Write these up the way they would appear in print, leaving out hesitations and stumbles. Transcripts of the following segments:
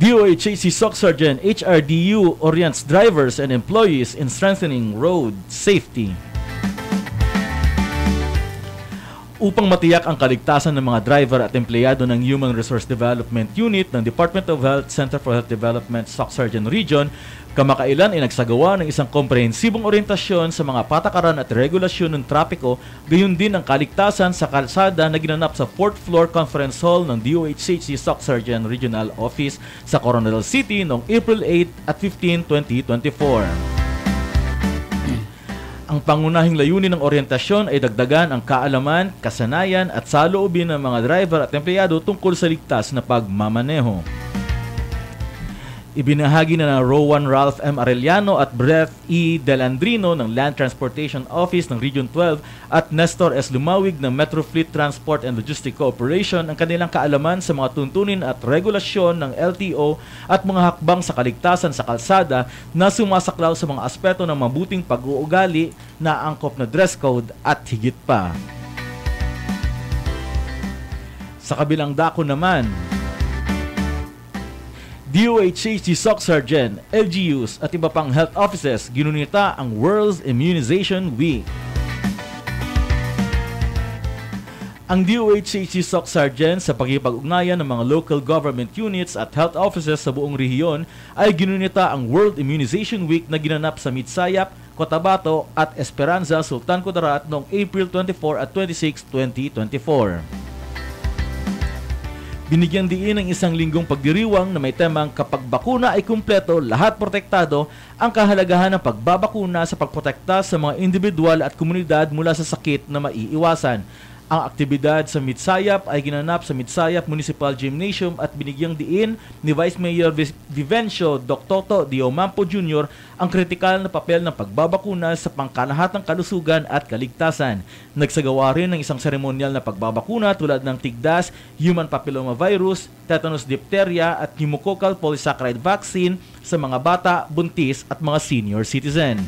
DOHC SOC Sergeant HRDU orients drivers and employees in strengthening road safety. Upang matiyak ang kaligtasan ng mga driver at empleyado ng Human Resource Development Unit ng Department of Health Center for Health Development SOC Sergeant Region, kamakailan ay nagsagawa ng isang komprehensibong orientasyon sa mga patakaran at regulasyon ng trapiko, gayon din ang kaligtasan sa kalsada na ginanap sa 4th floor conference hall ng DOHC SOC Sergeant Regional Office sa Coronadal City noong April 8 at 15, 2024. Ang pangunahing layunin ng orientasyon ay dagdagan ang kaalaman, kasanayan at saloobin ng mga driver at empleyado tungkol sa ligtas na pagmamaneho. Ibinahagi na Rowan Ralph M. Arellano at Brett E. Delandrino ng Land Transportation Office ng Region 12 at Nestor S. Lumawig ng Metro Fleet Transport and Logistic Corporation ang kanilang kaalaman sa mga tuntunin at regulasyon ng LTO at mga hakbang sa kaligtasan sa kalsada na sumasaklaw sa mga aspeto ng mabuting pag-uugali na angkop na dress code at higit pa. Sa kabilang dako naman, DOHC SOC Sergeant, LGUs at iba pang health offices ginunita ang World Immunization Week. Ang DOHC SOC Sergeant sa pagkipag-ugnayan ng mga local government units at health offices sa buong rehiyon ay ginunita ang World Immunization Week na ginanap sa Mitsayap, Cotabato at Esperanza, Sultan Kudarat noong April 24 at 26, 2024. Binigyang diin ng isang linggong pagdiriwang na may temang kapag bakuna ay kumpleto, lahat protektado, ang kahalagahan ng pagbabakuna sa pagprotekta sa mga individual at komunidad mula sa sakit na maiiwasan. Ang aktibidad sa Mitsayap ay ginanap sa Mitsayap Municipal Gymnasium at binigyang diin ni Vice Mayor Vivencio Doctoto Diomampo Jr. ang kritikal na papel ng pagbabakuna sa pangkalahatang kalusugan at kaligtasan. Nagsagawa rin ng isang seremonyal na pagbabakuna tulad ng tigdas, human papillomavirus, tetanus diphtheria at pneumococcal polysaccharide vaccine sa mga bata, buntis at mga senior citizen.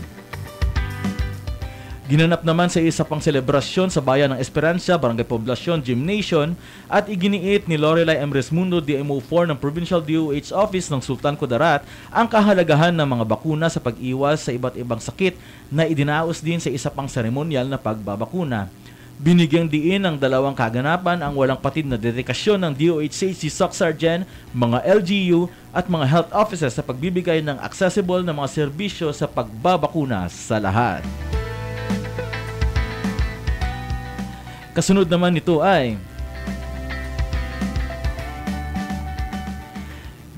Ginanap naman sa isa pang selebrasyon sa bayan ng Esperanza, Barangay Poblacion Gymnasium at iginiit ni Lorelai M. Resmundo, DMO4 ng Provincial DOH Office ng Sultan Kudarat ang kahalagahan ng mga bakuna sa pag-iwas sa iba't ibang sakit na idinaos din sa isa pang seremonyal na pagbabakuna. Binigyang diin ng dalawang kaganapan ang walang patid na dedikasyon ng DOHC SOC Sergeant, mga LGU at mga health officers sa pagbibigay ng accessible na mga serbisyo sa pagbabakuna sa lahat. Kasunod naman nito ay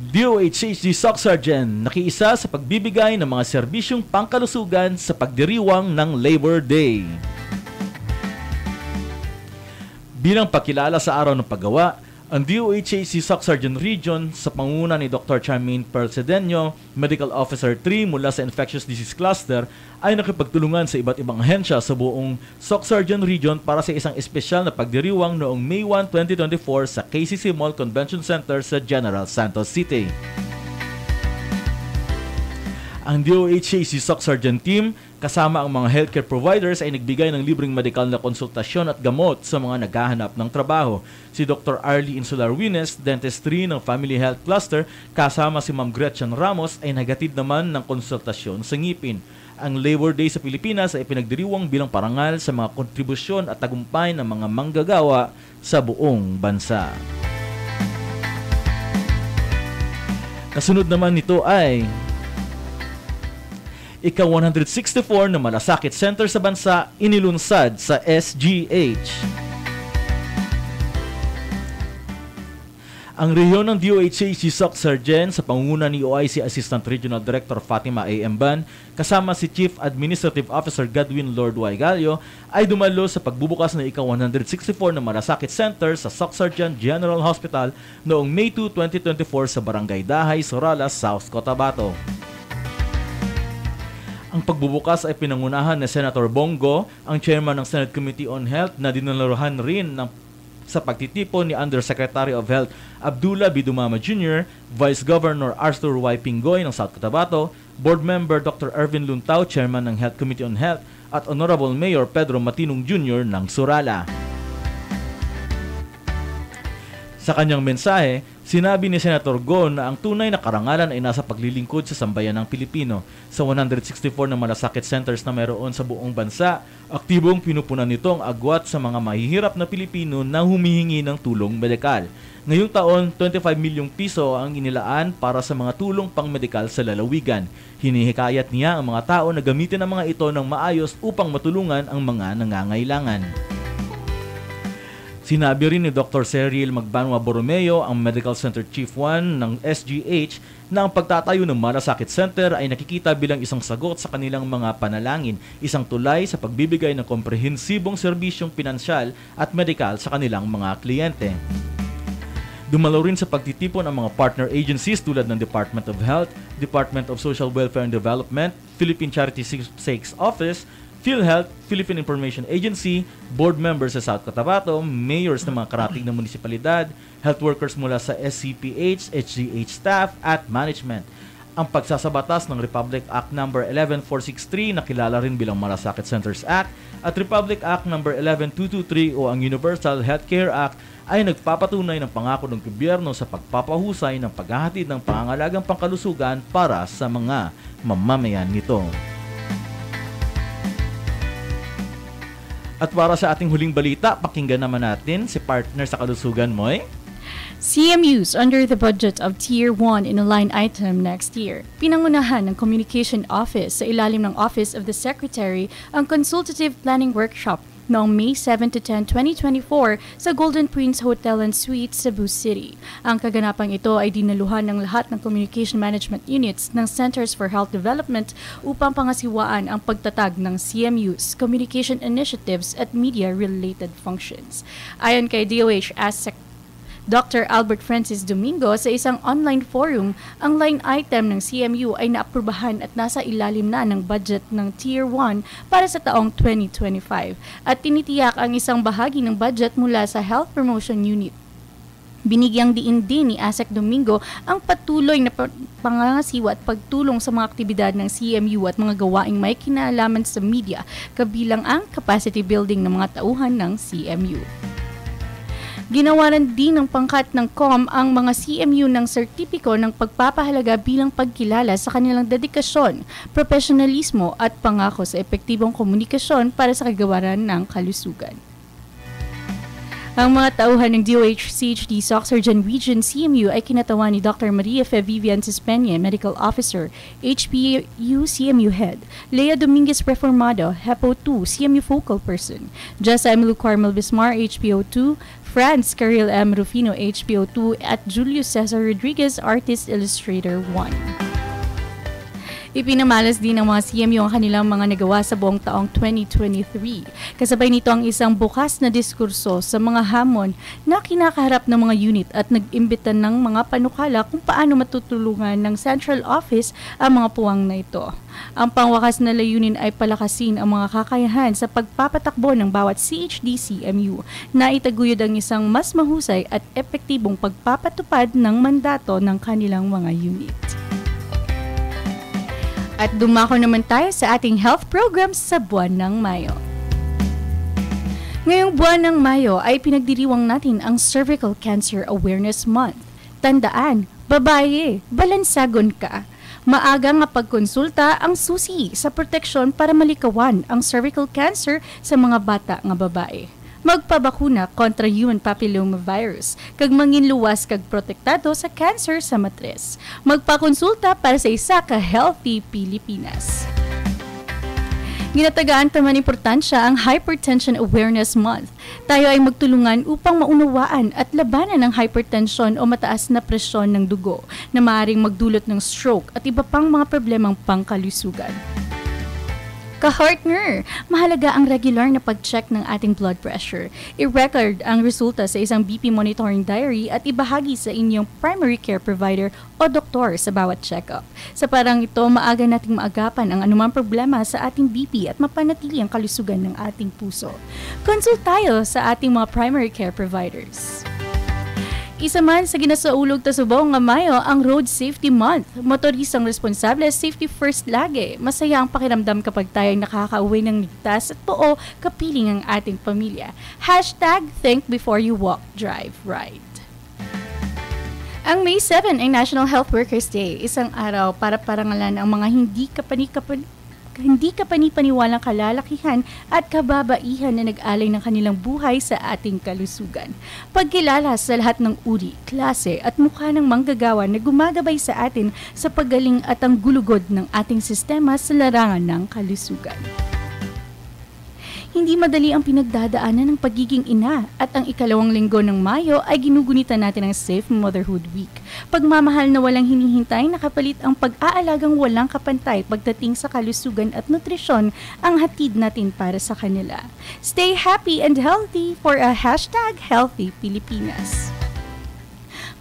DOHC SOC Sergeant nakiisa sa pagbibigay ng mga serbisyong pangkalusugan sa pagdiriwang ng Labor Day. Bilang pakilala sa araw ng paggawa, ang DOHC SOC Sergeant Region sa pangunguna ni Dr. Charmaine Percedeño, Medical Officer 3 mula sa Infectious Disease Cluster, ay nakipagtulungan sa iba't ibang ahensya sa buong SOC Sergeant Region para sa isang espesyal na pagdiriwang noong May 1, 2024 sa KCC Mall Convention Center sa General Santos City. Ang DOHC SOC Sergeant Team kasama ang mga healthcare providers ay nagbigay ng libreng medikal na konsultasyon at gamot sa mga naghahanap ng trabaho. Si Dr. Arlie Insular Wines, Dentistry ng Family Health Cluster, kasama si Ma'am Gretchen Ramos ay nagatid naman ng konsultasyon sa ngipin. Ang Labor Day sa Pilipinas ay pinagdiriwang bilang parangal sa mga kontribusyon at tagumpay ng mga manggagawa sa buong bansa. Kasunod naman nito ay ika-164 na malasakit center sa bansa inilunsad sa SGH. Ang rehiyon ng DOHC SOC Sergeant sa pangunguna ni OIC Assistant Regional Director Fatima A. Emban kasama si Chief Administrative Officer Godwin Lord Waigalio ay dumalo sa pagbubukas ng ika-164 na malasakit center sa SOC Sergeant General Hospital noong May 2, 2024 sa Barangay Dahay, Sorala, South Cotabato. Ang pagbubukas ay pinangunahan ni Senator Bongo, ang chairman ng Senate Committee on Health na dinalaruhan rin sa pagtitipon ni Undersecretary of Health Abdullah Bidumama Jr., Vice Governor Arthur Y. Pingoy ng South Cotabato, Board Member Dr. Ervin Luntao, Chairman ng Health Committee on Health, at Honorable Mayor Pedro Matinong Jr. ng Surala. Sa kanyang mensahe, sinabi ni Senator Go na ang tunay na karangalan ay nasa paglilingkod sa sambayan ng Pilipino. Sa 164 na malasakit centers na mayroon sa buong bansa, aktibong pinupunan nito ang agwat sa mga mahihirap na Pilipino na humihingi ng tulong medikal. Ngayong taon, 25 milyong piso ang inilaan para sa mga tulong pang-medikal sa lalawigan. Hinihikayat niya ang mga tao na gamitin ang mga ito ng maayos upang matulungan ang mga nangangailangan. Sinabi rin ni Dr. Cyril Magbanwa Borromeo, ang Medical Center Chief 1 ng SGH, na ang pagtatayo ng malasakit center ay nakikita bilang isang sagot sa kanilang mga panalangin, isang tulay sa pagbibigay ng komprehensibong serbisyong pinansyal at medikal sa kanilang mga kliyente. Dumalo rin sa pagtitipon ang mga partner agencies tulad ng Department of Health, Department of Social Welfare and Development, Philippine Charity Sakes Office, PhilHealth, Philippine Information Agency, board members sa South Cotabato, mayors ng mga karating na munisipalidad, health workers mula sa SCPH, HGH staff at management. Ang pagsasabatas ng Republic Act No. 11463 na kilala rin bilang Malasakit Centers Act at Republic Act No. 11223 o ang Universal Healthcare Act ay nagpapatunay ng pangako ng gobyerno sa pagpapahusay ng paghahatid ng pangangalagang pangkalusugan para sa mga mamamayan nito. At para sa ating huling balita, pakinggan naman natin si partner sa kalusugan, Moy. CMUs under the budget of Tier 1 in a line item next year. Pinangunahan ng Communication Office sa ilalim ng Office of the Secretary ang Consultative Planning Workshop noong May 7 to 10, 2024 sa Golden Prince Hotel and Suites, Cebu City. Ang kaganapang ito ay dinaluhan ng lahat ng communication management units ng Centers for Health Development upang pangasiwaan ang pagtatag ng CMUs, communication initiatives at media-related functions. Ayon kay DOH Dr. Albert Francis Domingo sa isang online forum, ang line item ng CMU ay naaprubahan at nasa ilalim na ng budget ng Tier 1 para sa taong 2025 at tinitiyak ang isang bahagi ng budget mula sa Health Promotion Unit. Binigyang diin din ni ASEC Domingo ang patuloy na pangangasiwa at pagtulong sa mga aktibidad ng CMU at mga gawaing may kinalaman sa media, kabilang ang capacity building ng mga tauhan ng CMU. Ginawaran din ng pangkat ng COM ang mga CMU ng sertipiko ng pagpapahalaga bilang pagkilala sa kanilang dedikasyon, profesionalismo at pangako sa epektibong komunikasyon para sa kagawaran ng kalusugan. Ang mga tauhan ng DOH-CHD Soc Surgeon Region CMU ay kinatawan ni Dr. Maria Fe Vivian Cispeña, Medical Officer, HPU CMU Head, Lea Dominguez Reformado, HEPO2 CMU Focal Person, Jessa Emilu Carmel Bismar, HPO2, Franz Caril M. Rufino, HPO2, at Julius Cesar Rodriguez, Artist Illustrator 1. Ipinamalas din ng mga CMU ang kanilang mga nagawa sa buong taong 2023. Kasabay nito ang isang bukas na diskurso sa mga hamon na kinakaharap ng mga unit at nag-imbita ng mga panukala kung paano matutulungan ng Central Office ang mga puwang na ito. Ang pangwakas na layunin ay palakasin ang mga kakayahan sa pagpapatakbo ng bawat CHD-CMU na itaguyod ang isang mas mahusay at epektibong pagpapatupad ng mandato ng kanilang mga unit. At dumako naman tayo sa ating health programs sa buwan ng Mayo. Ngayong buwan ng Mayo ay pinagdiriwang natin ang Cervical Cancer Awareness Month. Tandaan, babae, balansagon ka. Maaga nga pagkonsulta ang susi sa proteksyon para malikawan ang cervical cancer sa mga bata nga babae. Magpabakuna kontra human papillomavirus, kag manginluwas kag protektado sa cancer sa matres. Magpakonsulta para sa isa ka healthy Pilipinas. Ginatagaan taman importansya ang Hypertension Awareness Month. Tayo ay magtulungan upang maunawaan at labanan ang hypertension o mataas na presyon ng dugo na maaaring magdulot ng stroke at iba pang mga problemang pangkalusugan. Ka-partner, mahalaga ang regular na pag-check ng ating blood pressure. I-record ang resulta sa isang BP monitoring diary at ibahagi sa inyong primary care provider o doktor sa bawat check-up. Sa parang ito, maaga nating maagapan ang anumang problema sa ating BP at mapanatili ang kalusugan ng ating puso. Consult tayo sa ating mga primary care providers. Isa man sa ginasaulog ta subong nga Mayo ang Road Safety Month. Motorisang responsable, safety first lagi. Masaya ang pakiramdam kapag tayo nakakauwi ng ligtas at buo kapiling ang ating pamilya. #Think before you walk, drive, ride. Ang May 7 ay National Health Workers Day, isang araw para parangalan ang mga hindi kapani-paniwalang kalalakihan at kababaihan na nag-alay ng kanilang buhay sa ating kalusugan. Pagkilala sa lahat ng uri, klase at mukha ng manggagawa na gumagabay sa atin sa paggaling at ang gulugod ng ating sistema sa larangan ng kalusugan. Hindi madali ang pinagdadaanan ng pagiging ina at ang ikalawang linggo ng Mayo ay ginugunitan natin ang Safe Motherhood Week. Pagmamahal na walang hinihintay, nakapalit ang pag-aalagang walang kapantay pagdating sa kalusugan at nutrisyon ang hatid natin para sa kanila. Stay happy and healthy for a #Healthy Pilipinas.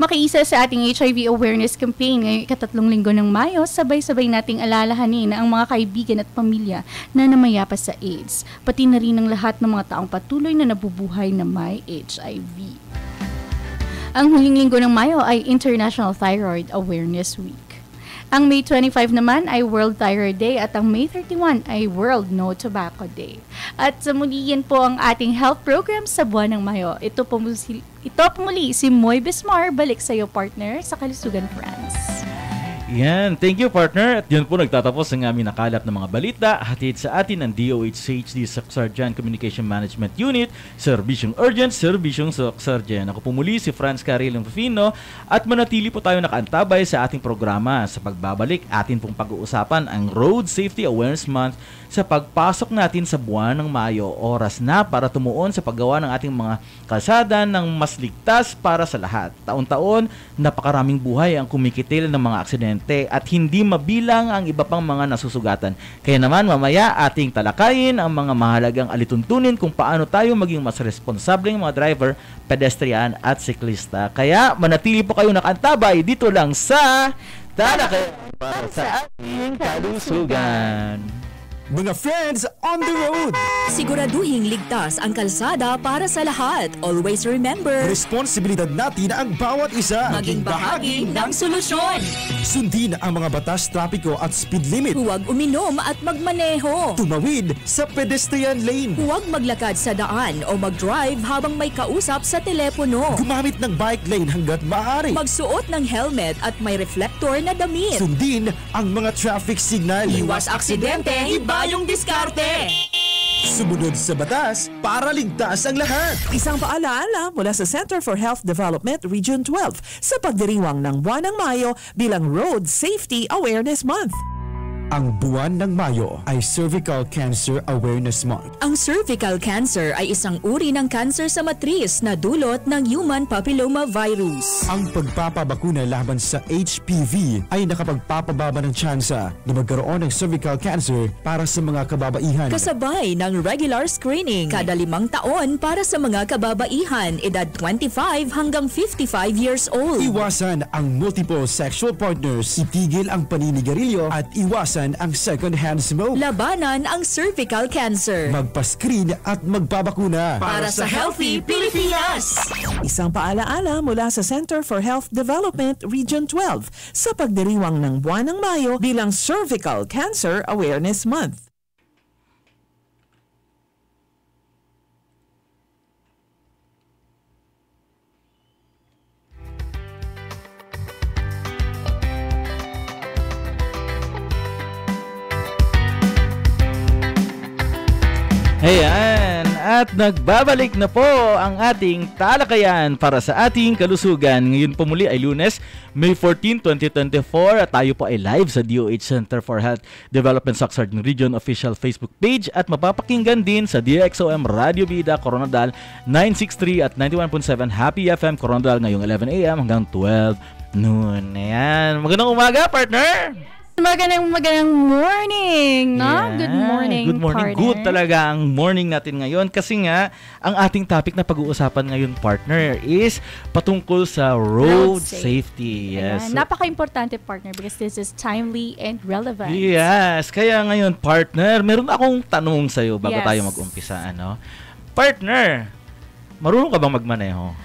Makiisa sa ating HIV awareness campaign ngayong ika-3 linggo ng Mayo, sabay-sabay nating alalahanin ang mga kaibigan at pamilya na namayapa sa AIDS, pati na rin ang lahat ng mga taong patuloy na nabubuhay na may HIV. Ang huling linggo ng Mayo ay International Thyroid Awareness Week. Ang May 25 naman ay World Thyroid Day at ang May 31 ay World No Tobacco Day. At sa muli yan po ang ating health program sa buwan ng Mayo. Ito po muli si Moy Bismar, balik sa iyo partner sa Kalusugan France. Yan, thank you partner. At yun po nagtatapos ang aming nakalap ng mga balita. Hatid sa atin ng DOH-CHD Sarjan Communication Management Unit, Servisyong Urgent, Servisyong Sarjan. Ako po muli si Franz Carilong Rufino at manatili po tayo nakaantabay sa ating programa. Sa pagbabalik, atin pong pag-uusapan ang Road Safety Awareness Month sa pagpasok natin sa buwan ng Mayo. Oras na para tumuon sa paggawa ng ating mga kalsada ng mas ligtas para sa lahat. Taon-taon, napakaraming buhay ang kumikitil ng mga aksidente at hindi mabilang ang iba pang mga nasusugatan. Kaya naman mamaya ating talakayin ang mga mahalagang alituntunin kung paano tayo maging mas responsableng mga driver, pedestrian at siklista. Kaya manatili po kayo nakaantabay dito lang sa Talakayan para sa ating kalusugan. Mga friends on the road! Siguraduhing ligtas ang kalsada para sa lahat. Always remember, Responsibilidad natin ang bawat isa. maging bahagi ng solusyon. Sundin ang mga batas trapiko at speed limit. Huwag uminom at magmaneho. Tumawid sa pedestrian lane. Huwag maglakad sa daan o mag-drive habang may kausap sa telepono. Gumamit ng bike lane hanggat maaari. Magsuot ng helmet at may reflector na damit. Sundin ang mga traffic signal. Iwas aksidente, iba yung diskarte. Sumunod sa batas para ligtas ang lahat. Isang paalaala mula sa Center for Health Development Region 12 sa pagdiriwang ng buwan ng Mayo bilang Road Safety Awareness Month. Ang buwan ng Mayo ay Cervical Cancer Awareness Month. Ang cervical cancer ay isang uri ng cancer sa matris na dulot ng human papilloma virus. Ang pagpapabakuna laban sa HPV ay nakapagpapababa ng tsansa na magkaroon ng cervical cancer para sa mga kababaihan. Kasabay ng regular screening kada 5 taon para sa mga kababaihan edad 25 hanggang 55 years old. Iwasan ang multiple sexual partners, itigil ang paninigarilyo at iwasan ang second-hand smoke. Labanan ang cervical cancer. Magpa-screen at magpabakuna. Para sa Healthy Pilipinas! Isang paalaala mula sa Center for Health Development Region 12 sa pagdiriwang ng buwan ng Mayo bilang Cervical Cancer Awareness Month. Ayan, at nagbabalik na po ang ating talakayan para sa ating kalusugan. Ngayon po muli ay Lunes, May 14, 2024 at tayo po ay live sa DOH Center for Health Development Sarjan Region official Facebook page at mapapakinggan din sa DXOM Radio Vida Coronadal 963 at 91.7 Happy FM Coronadal ngayong 11 a.m. hanggang 12 noon. Ayan, magandang umaga partner! Magandang morning, no? Yeah. Good morning, Good morning. partner. Good talaga ang morning natin ngayon kasi nga ang ating topic na pag-uusapan ngayon, partner, is patungkol sa road safety. Yes. Ayan. Napaka-importante, partner, because this is timely and relevant. Yes. Kaya ngayon, partner, meron akong tanong sa'yo bago Yes. tayo mag-umpisa. Partner, marunong ka bang magmaneho?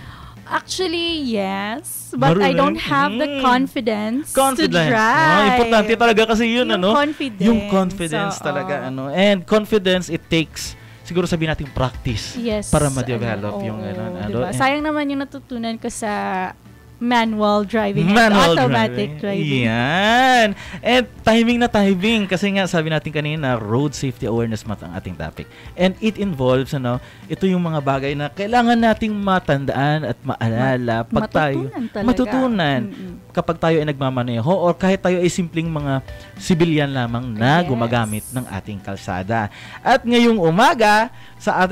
Actually, yes. But I don't have the confidence to Confidence. drive. Importante talaga kasi yun, Yung confidence. Yung confidence So, talaga, And confidence, it takes, siguro sabihin natin, practice. Yes. Para ma-develop yung diba? And Sayang naman yung natutunan ko sa manual driving Manual and automatic driving. Yan. And timing na timing. Kasi nga, sabi natin kanina, Road Safety Awareness Month ang ating topic. And it involves, ito yung mga bagay na kailangan nating matandaan at maalala pag tayo. Matutunan. Kapag tayo ay nagmamaneho or kahit tayo ay simpleng mga sibilyan lamang na gumagamit ng ating kalsada. At ngayong umaga,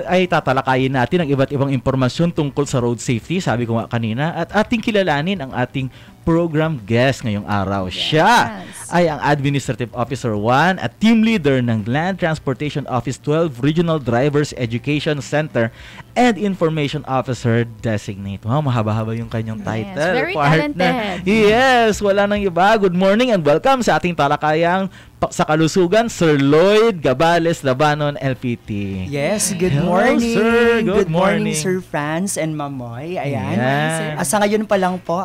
ay tatalakayin natin ang iba't ibang impormasyon tungkol sa road safety, sabi ko nga kanina, at ating kilalanin ang ating program guest ngayong araw. Siya ay ang Administrative Officer 1 at Team Leader ng Land Transportation Office 12 Regional Drivers Education Center and Information Officer Designate. Wow, mahaba-haba yung kanyang title. Very talented. Yes, wala nang iba. Good morning and welcome sa ating talakayang sa kalusugan, Sir Lloyd Gabales Labanon, LPT. Yes, good Hello, morning. Sir. Good morning, Sir Franz and Mamoy. Ayan. Yeah. Sa ngayon pa lang po,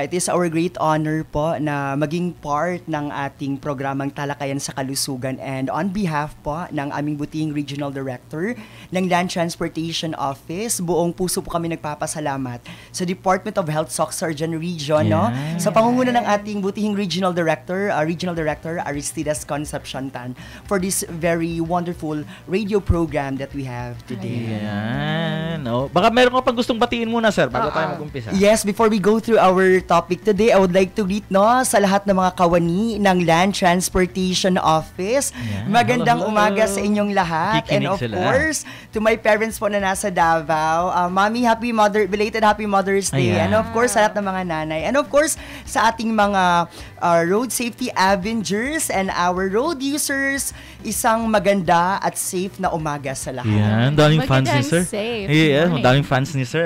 it is our great honor po na maging part ng ating programang Talakayan sa Kalusugan, and on behalf po ng aming butihing Regional Director ng Land Transportation Office, buong puso po kami nagpapasalamat sa Department of Health Sorsogon Region, sa pangunguna ng ating butihing Regional Director Aristides Concepcion Tan, for this very wonderful radio program that we have today. Yan. Baka meron ka pang gustong batiin muna, sir, bago tayo mag-umpisa. Yes, before we go through our topic today, I would like to greet sa lahat ng mga kawani ng Land Transportation Office. Yeah. Magandang umaga sa inyong lahat. Kikinig and of sila. course, to my parents po na nasa Davao, Mommy, belated Happy Mother's Day. Ayan. And of course, sa lahat ng mga nanay. And of course, sa ating mga road safety avengers and our road users, isang maganda at safe na umaga sa lahat. Yan, daming fans ni sir. Safe. Yes, daming fans ni sir.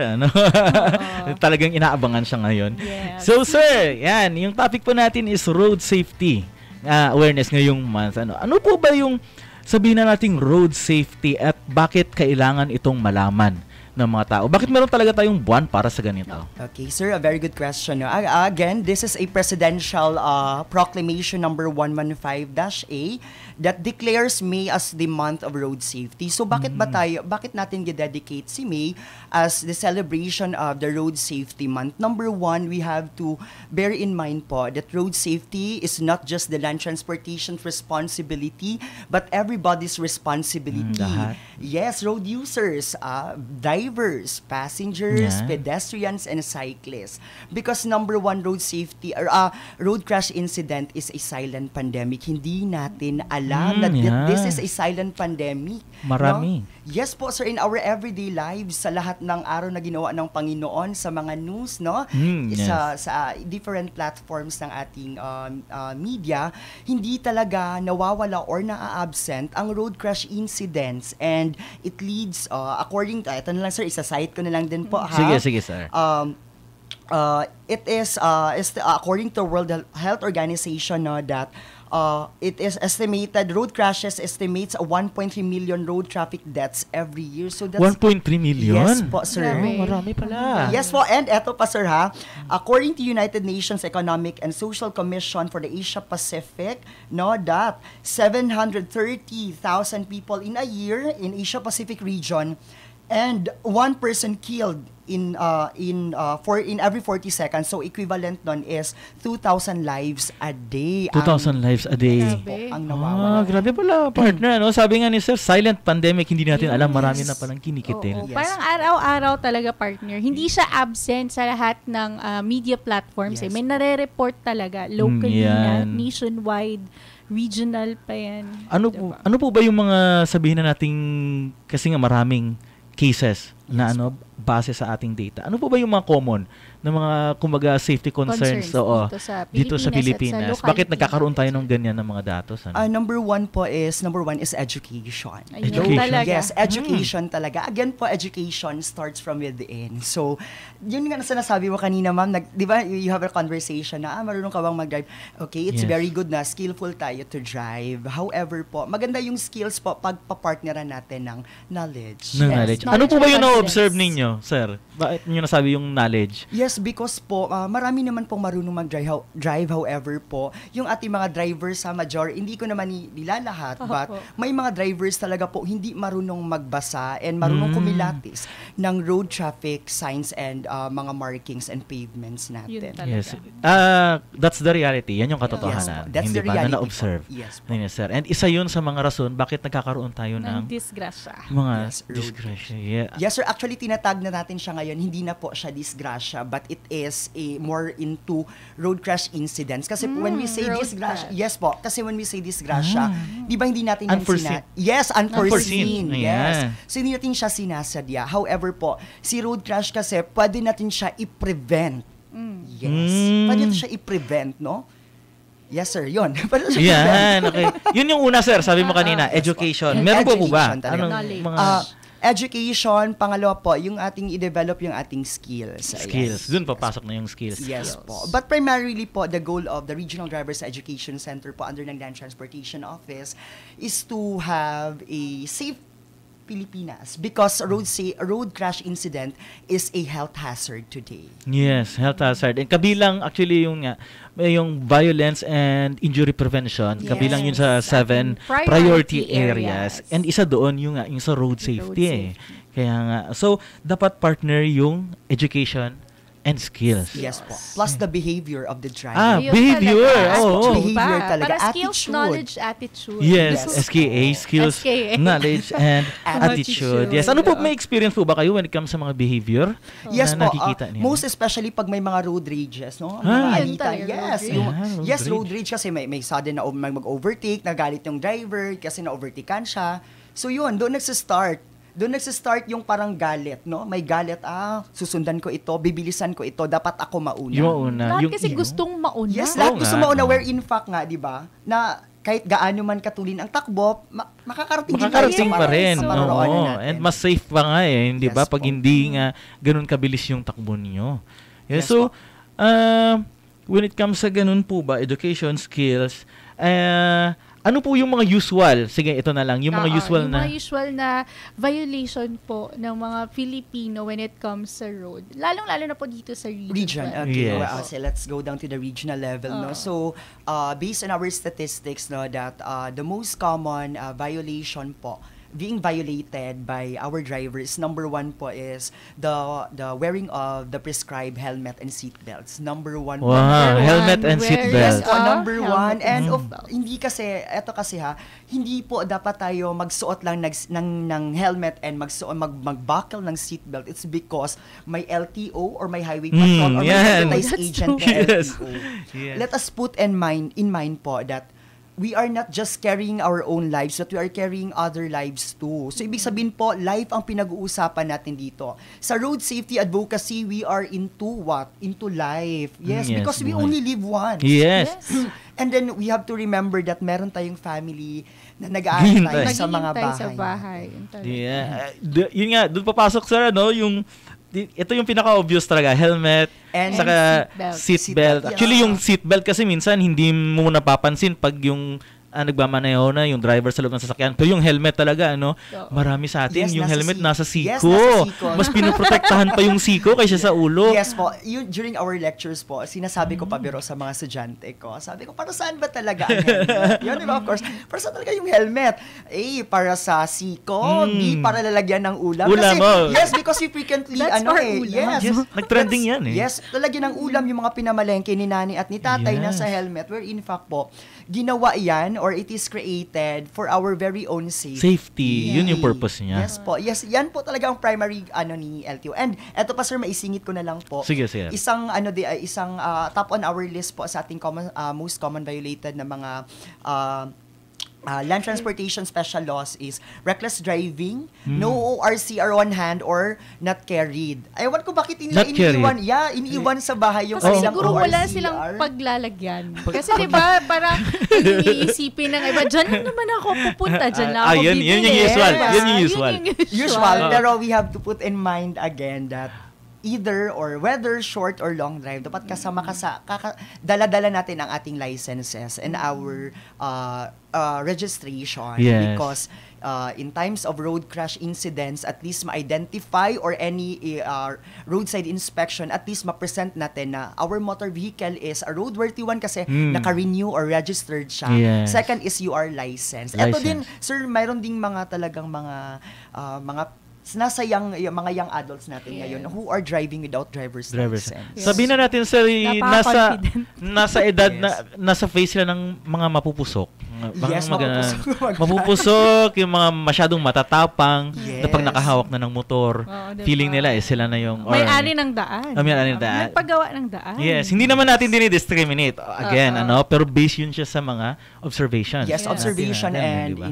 Talagang inaabangan siya ngayon. Yes. So sir, yan, yung topic po natin is road safety awareness ngayong month. Ano po ba yung sabihin na nating road safety at bakit kailangan itong malaman ng mga tao? Bakit meron talaga tayong buwan para sa ganito? Okay, sir, a very good question. Again, this is a presidential proclamation number 115-A that declares May as the month of road safety. So bakit natin i-dedicate si May as the celebration of the road safety month? Number one, we have to bear in mind po that road safety is not just the land transportation's responsibility, but everybody's responsibility. Lahat. Yes, road users, drivers, passengers, pedestrians, and cyclists. Because number one, road safety or road crash incident is a silent pandemic. Hindi natin alam that this is a silent pandemic. Marami. No? Yes po, sir, in our everyday lives, sa lahat ng araw na ginawa ng Panginoon, sa mga news, no? Sa different platforms ng ating media, hindi talaga nawawala or naa-absent ang road crash incidents, and it leads, according to, ito na lang sir, isa-cite ko na lang din po, ha? Sige, sir. It is according to World Health Organization, that it is estimated, road crashes estimates 1.3 million road traffic deaths every year. So that's 1.3 million? Yes po, sir. Marami pala. Yes po, and eto pa, sir, ha? According to United Nations Economic and Social Commission for the Asia Pacific, that 730,000 people in a year in Asia Pacific region, and one person killed in every 40 seconds. So equivalent nun is 2,000 lives a day. 2,000 lives a day. Grabe. Ang nawawala. Grabe pala, partner. Sabi nga ni sir, silent pandemic, hindi natin alam, marami na palang kinikitil. Oo. Parang araw-araw talaga, partner. Hindi siya absent sa lahat ng media platforms. Yes. May nare-report talaga locally na, nationwide, regional pa yan. Ano po ba yung mga sabihin na nating, kasi nga maraming cases na base sa ating data. Ano po ba yung mga common na mga kumbaga safety concerns dito sa Pilipinas? Bakit nagkakaroon tayo ng ganyan ng mga datos? Number one is education. Education. Yes, education talaga. Again po, education starts from within. So, yun nga na sinasabi mo kanina, ma'am, di ba, you have a conversation na, marunong ka bang mag-drive? Okay, it's very good na skillful tayo to drive. However po, maganda yung skills po pag papartneran natin ng knowledge. Ano po ba yung na-observe ninyo, sir? Bakit nyo nasabi yung knowledge? Yes, because po, marami naman pong marunong mag-drive. However po, yung ating mga drivers sa major, hindi ko naman nilalahat, but may mga drivers talaga po hindi marunong magbasa and marunong kumilatis ng road traffic signs and mga markings and pavements natin. Yes. That's the reality. Yan yung katotohanan. Yes, that's hindi the ba reality na na-observe? po. Yes po. Yes, sir. And isa yun sa mga rason bakit nagkakaroon tayo ng disgrasya. mga Yes, road disgrasya. Yeah. Yes, sir. Actually, tinatag na natin siya ngayon. Hindi na po siya disgrasya, but it is more into road crash incidents. Kasi po, when we say road disgrasya, crash. yes po, kasi when we say disgrasya, di ba hindi natin yan Unforeseen. Yes, unforeseen. Unforeseen. Yes. Ayan. So, hindi natin siya sinasadya. However po, si road crash kasi, pwede natin siya i-prevent. Yes. Pwede natin siya i-prevent, no? Yes, sir. Yun. Pwede natin siya i-prevent. Yan, okay. Yun yung una, sir. Sabi mo kanina, education. Meron po ba? Education talaga. Anong Knowledge. mga Education, pangalawa po, yung ating i-develop yung ating skills. skills? Doon papasok na yung skills. Yes po. But primarily po, the goal of the Regional Drivers Education Center po under ng Land Transportation Office is to have a safe Pilipinas because road crash incident is a health hazard today. Yes, health hazard. And kabilang actually yung violence and injury prevention, Yes. kabilang yun sa 7 Priority priority areas. areas. And isa doon yung sa road safety. Kaya nga, so dapat partner yung education and skills. Yes po. Plus the behavior of the driver. Yun Behavior. talaga. Oo. Behavior talaga. Para skills, Attitude. knowledge, attitude. Yes, Yes. SKA, skills, SKA. knowledge, and attitude. Yes. Ano po, Oo. may experience po ba kayo when it comes sa mga behavior Yes na po, nakikita niyo? most especially pag may mga road rages, no? Mga Ah. alitan. Yun talaga, Yes, road rage. yung, Yeah, yes, road road rage kasi may sudden na mag-overtake, nagalit yung driver kasi na-overtakean siya. So yun, doon nagsistart yung parang galit, no? May galit, susundan ko ito, bibilisan ko ito, dapat ako mauna. Yung una. Lahat yung, kasi gustong mauna. Yes, Oo lahat gusto nga, mauna, oo. where in fact nga, di ba, na kahit gaano man katulin ang takbo, makakarating makakarating din pa rin. sa paroroonan Oo. natin. And mas safe pa nga hindi Yes ba? Pag po. hindi nga ganun kabilis yung takbo niyo. Yes Yes, so, when it comes sa ganun po ba, education, skills, ano po yung mga usual? Sige, ito na lang. Yung mga usual yung na... mga usual na violation po ng mga Filipino when it comes sa road. Lalong-lalo na po dito sa region. Okay. Yes. Well, so let's go down to the regional level. No? So, based on our statistics, no, that the most common violation po being violated by our drivers, number 1 po is the wearing of the prescribed helmet and seat belts. Number 1 po. Wow, helmet and Where seat is belt. Yes po, number helmet 1. And seatbelt. hindi kasi, eto kasi hindi po dapat tayo magsuot lang ng helmet and magbuckle ng seatbelt. It's because may LTO or may highway patrol or may yan. deputized That's agent true. na Yes. LTO. Yes. Let us put in mind po that we are not just carrying our own lives, but we are carrying other lives too. So, ibig sabihin po, life ang pinag-uusapan natin dito. Sa road safety advocacy, we are into what? Into life. Yes, Yes, because we buhay. only live once. Yes. And then, we have to remember that meron tayong family na nag-aantay sa mga Naghihintay sa bahay. bahay. Yun talaga. Yeah. Yun nga, doon papasok sir, ito yung pinaka-obvious talaga, helmet, And saka seatbelt. seatbelt. Seatbelt, Actually, yeah. yung seatbelt kasi minsan hindi mo napapansin pag yung nagmamaneho na yung driver sa loob ng sasakyan. Pero yung helmet talaga, marami sa atin, Yes, yung nasa helmet siko. nasa siko. Yes, nasa siko. Mas pinoprotektahan pa yung siko kaysa sa ulo. Yes po. During our lectures po, sinasabi ko pa biro sa mga estudyante ko. Sabi ko, para saan ba talaga ang helmet? Yun, di ba? Of course. Para saan talaga yung helmet? A, para sa siko. B, para lalagyan ng ulam. Ulam, Kasi, yes, because we frequently, That's for ulam. Yes. Yes, nag-trending yan Yes, lalagyan ng ulam yung mga pinamalengke ni nani at ni tatay na Yes. sa helmet. Where in fact po, ginawa yan or it is created for our very own safety. Safety, yun yung purpose niya. Yes po. Yes, yan po talaga ang primary ni LTO. And eto pa sir, maisingit ko na lang po. Sige, sige. Isang top on our list po sa ating most common violated na mga land transportation special laws is reckless driving, no ORCR on hand, or not carried. Ewan ko bakit nila Not carried. iniiwan. Yeah, iniiwan sa bahay yung Kasi kanilang siguro wala ORCR. silang paglalagyan. Kasi di ba parang iisipin ng iba, dyan naman ako pupunta, dyan lang ako yun bibili. yung usual. Yes. Yun yung usual. Usual, pero we have to put in mind again that either or whether short or long drive, dapat kasama dala-dala natin ang ating licenses and our registration Yes. because in times of road crash incidents, at least ma-identify or any roadside inspection, at least ma-present natin na our motor vehicle is a roadworthy one kasi naka-renew or registered siya. Yes. Second is you are licensed. Ito din, sir, mayroon ding mga talagang mga nasa mga young adults natin ngayon who are driving without driver's license. Yes. Sabihin na natin, sir, nasa edad na nasa face sila ng mga mapupusok. Yes, mapupusok, yung mga masyadong matatapang na pag nakahawak na ng motor, feeling nila sila na yung may-ari ng daan. May-ari ng daan. Nagpagawa ng daan. Yes, hindi naman natin dinidiscriminate. Again, pero based yun siya sa mga observations. Yes, observation and diba?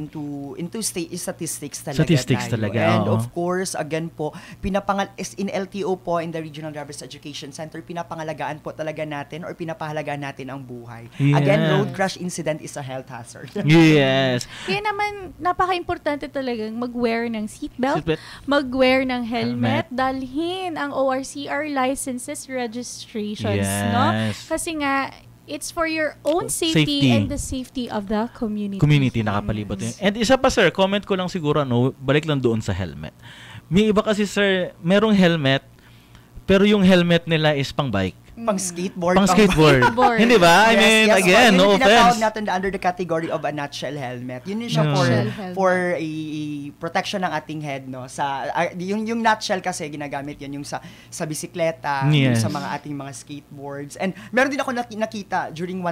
into statistics talaga. Statistics tayo. talaga. And of course, again po, in LTO po, in the Regional Drivers Education Center, pinapangalagaan po talaga natin or pinapahalagaan natin ang buhay. Yeah. Again, road crash incident is a health hazard. Yes. Kaya naman, napaka-importante talagang mag-wear ng seatbelt, mag-wear ng helmet, dalhin ang ORCR licenses registrations, no? Kasi nga, it's for your own safety and the safety of the community. Nakapalibot yun. And isa pa, sir, comment ko lang siguro, balik lang doon sa helmet. May iba kasi, sir, merong helmet, pero yung helmet nila is pang bike. Pang skateboard. Hindi ba? I mean, again, no offense. Tinatawag natin under the category of a nutshell helmet. Yun siya for a protection ng ating head, no? Sa yung nutshell kasi ginagamit yun yung sa bisikleta, yung sa mga ating mga skateboards. And meron din ako nakita during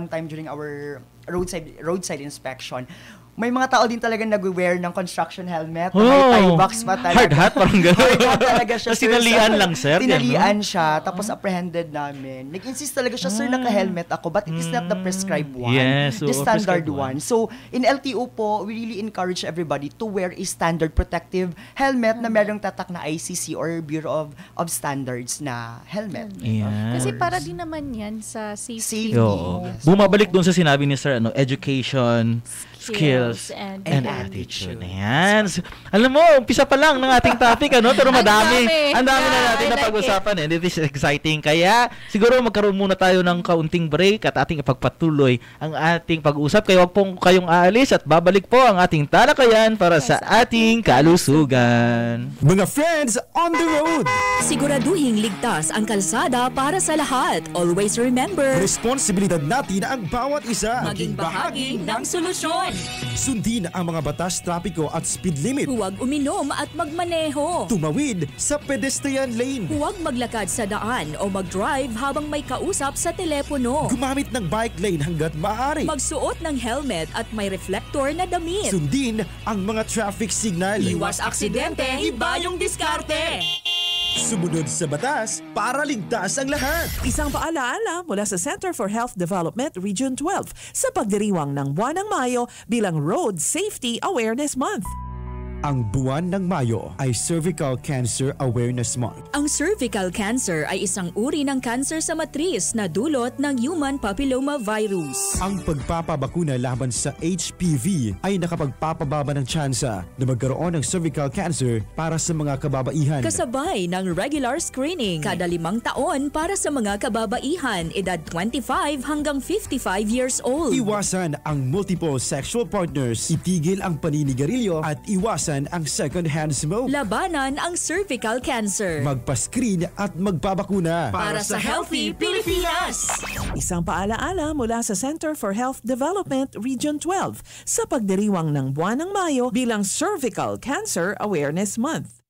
our roadside inspection. May mga tao din talaga nag-wear ng construction helmet. May tie box pa talaga. Hard hat, parang gano'n. Hard hat talaga siya. Sinalian lang, sir. Sinalian siya. Tapos apprehended namin. Nag-insist talaga siya, sir, naka-helmet ako. But it is not the prescribed one. Yes. The standard one. So, in LTO po, we really encourage everybody to wear a standard protective helmet na merong tatak na ICC or Bureau of Standards na helmet. Kasi para din naman yan sa safety. Bumabalik doon sa sinabi ni sir, education, skills and attitude. Ayan. Alam mo, umpisa pa lang ng ating topic, pero madami. Ang dami na natin na pag-usapan. And it is exciting. Kaya, siguro magkaroon muna tayo ng kaunting break at ating ipagpatuloy ang ating pag-usap. Kaya wag pong kayong aalis at babalik po ang ating talakayan para sa ating kalusugan. Mga friends on the road! Siguraduhing ligtas ang kalsada para sa lahat. Always remember, responsibilidad natin ang bawat isa. maging bahagi ng solusyon. Sundin ang mga batas trapiko at speed limit. Huwag uminom at magmaneho. Tumawid sa pedestrian lane. Huwag maglakad sa daan o mag-drive habang may kausap sa telepono. Gumamit ng bike lane hanggat maaari. Magsuot ng helmet at may reflector na damit. Sundin ang mga traffic signal. Iwas aksidente, iba yung diskarte. Sumunod sa batas para ligtas ang lahat. Isang paalaala mula sa Center for Health Development Region 12 sa pagdiriwang ng buwan ng Mayo bilang Road Safety Awareness Month. Ang buwan ng Mayo ay Cervical Cancer Awareness Month. Ang cervical cancer ay isang uri ng cancer sa matris na dulot ng human papilloma virus. Ang pagpapabakuna laban sa HPV ay nakapagpapababa ng tsansa na magkaroon ng cervical cancer para sa mga kababaihan. Kasabay ng regular screening kada 5 taon para sa mga kababaihan edad 25 hanggang 55 years old. Iwasan ang multiple sexual partners, itigil ang paninigarilyo at iwasan ang second-hand smoke. Labanan ang cervical cancer. Magpa-screen at magpabakuna. Para sa Healthy Pilipinas! Isang paalaala mula sa Center for Health Development Region 12 sa pagdiriwang ng buwan ng Mayo bilang Cervical Cancer Awareness Month.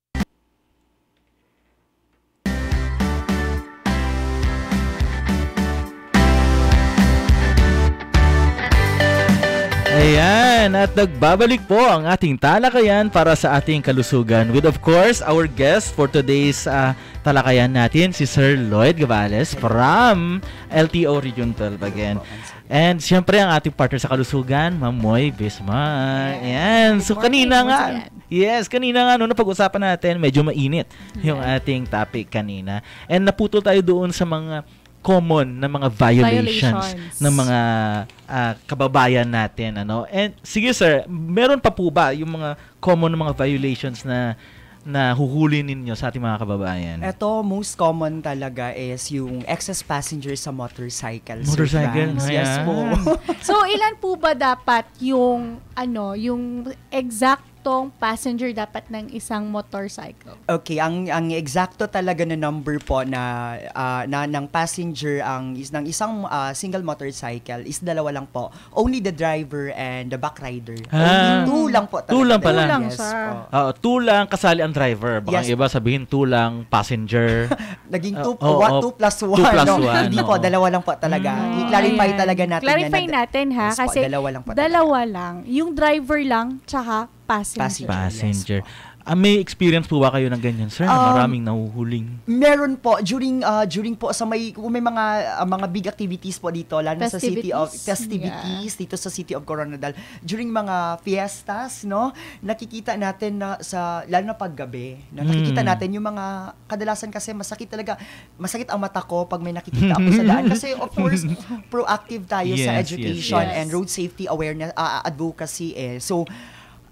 Ayan, at nagbabalik po ang ating talakayan para sa ating kalusugan with, of course, our guest for today's talakayan natin, si Sir Lloyd Gavales from LTO Region 12 again. And siyempre ang ating partner sa kalusugan, Ma'am Moy Bisma. Ayan, so kanina nga, napag-usapan natin, medyo mainit yung ating topic kanina. And naputol tayo doon sa mga common na mga violations ng mga kababayan natin, And sige sir, meron pa po ba yung mga common na mga violations na huhuli ninyo sa ating mga kababayan? Ito, most common talaga is yung excess passengers sa motorcycles. Yes po. So, ilan po ba dapat yung exact eksaktong passenger dapat ng isang motorcycle? Okay, ang eksakto talaga na number po na ng passenger ng isang single motorcycle is 2 lang po. Only the driver and the back rider. Only 2 lang po talaga. 2 lang pala. 2 lang, Yes sir. po. 2 lang kasali ang driver. Baka Yes. iba sabihin 2 lang passenger. Naging 2 Oo, 2 plus 1. 2 plus 1, Hindi po, oo. 2 lang po talaga. I-clarify Ayan. talaga natin Clarify yan. natin ha, Yes po, kasi 2 lang po talaga. 2 lang. Yung driver lang, tsaka passenger. Passenger. Yes po. May experience po ba kayo ng ganyan, sir? Na maraming nahuhuling. Meron po during po sa kung may mga big activities po dito lalo sa city of festivities dito sa City of Coronadal during mga fiestas, no, nakikita natin na lalo na paggabi, no, nakikita natin yung mga kadalasan kasi masakit ang mata ko pag may nakikita ako sa daan kasi of course proactive tayo sa Yes, education yes. and road safety awareness advocacy so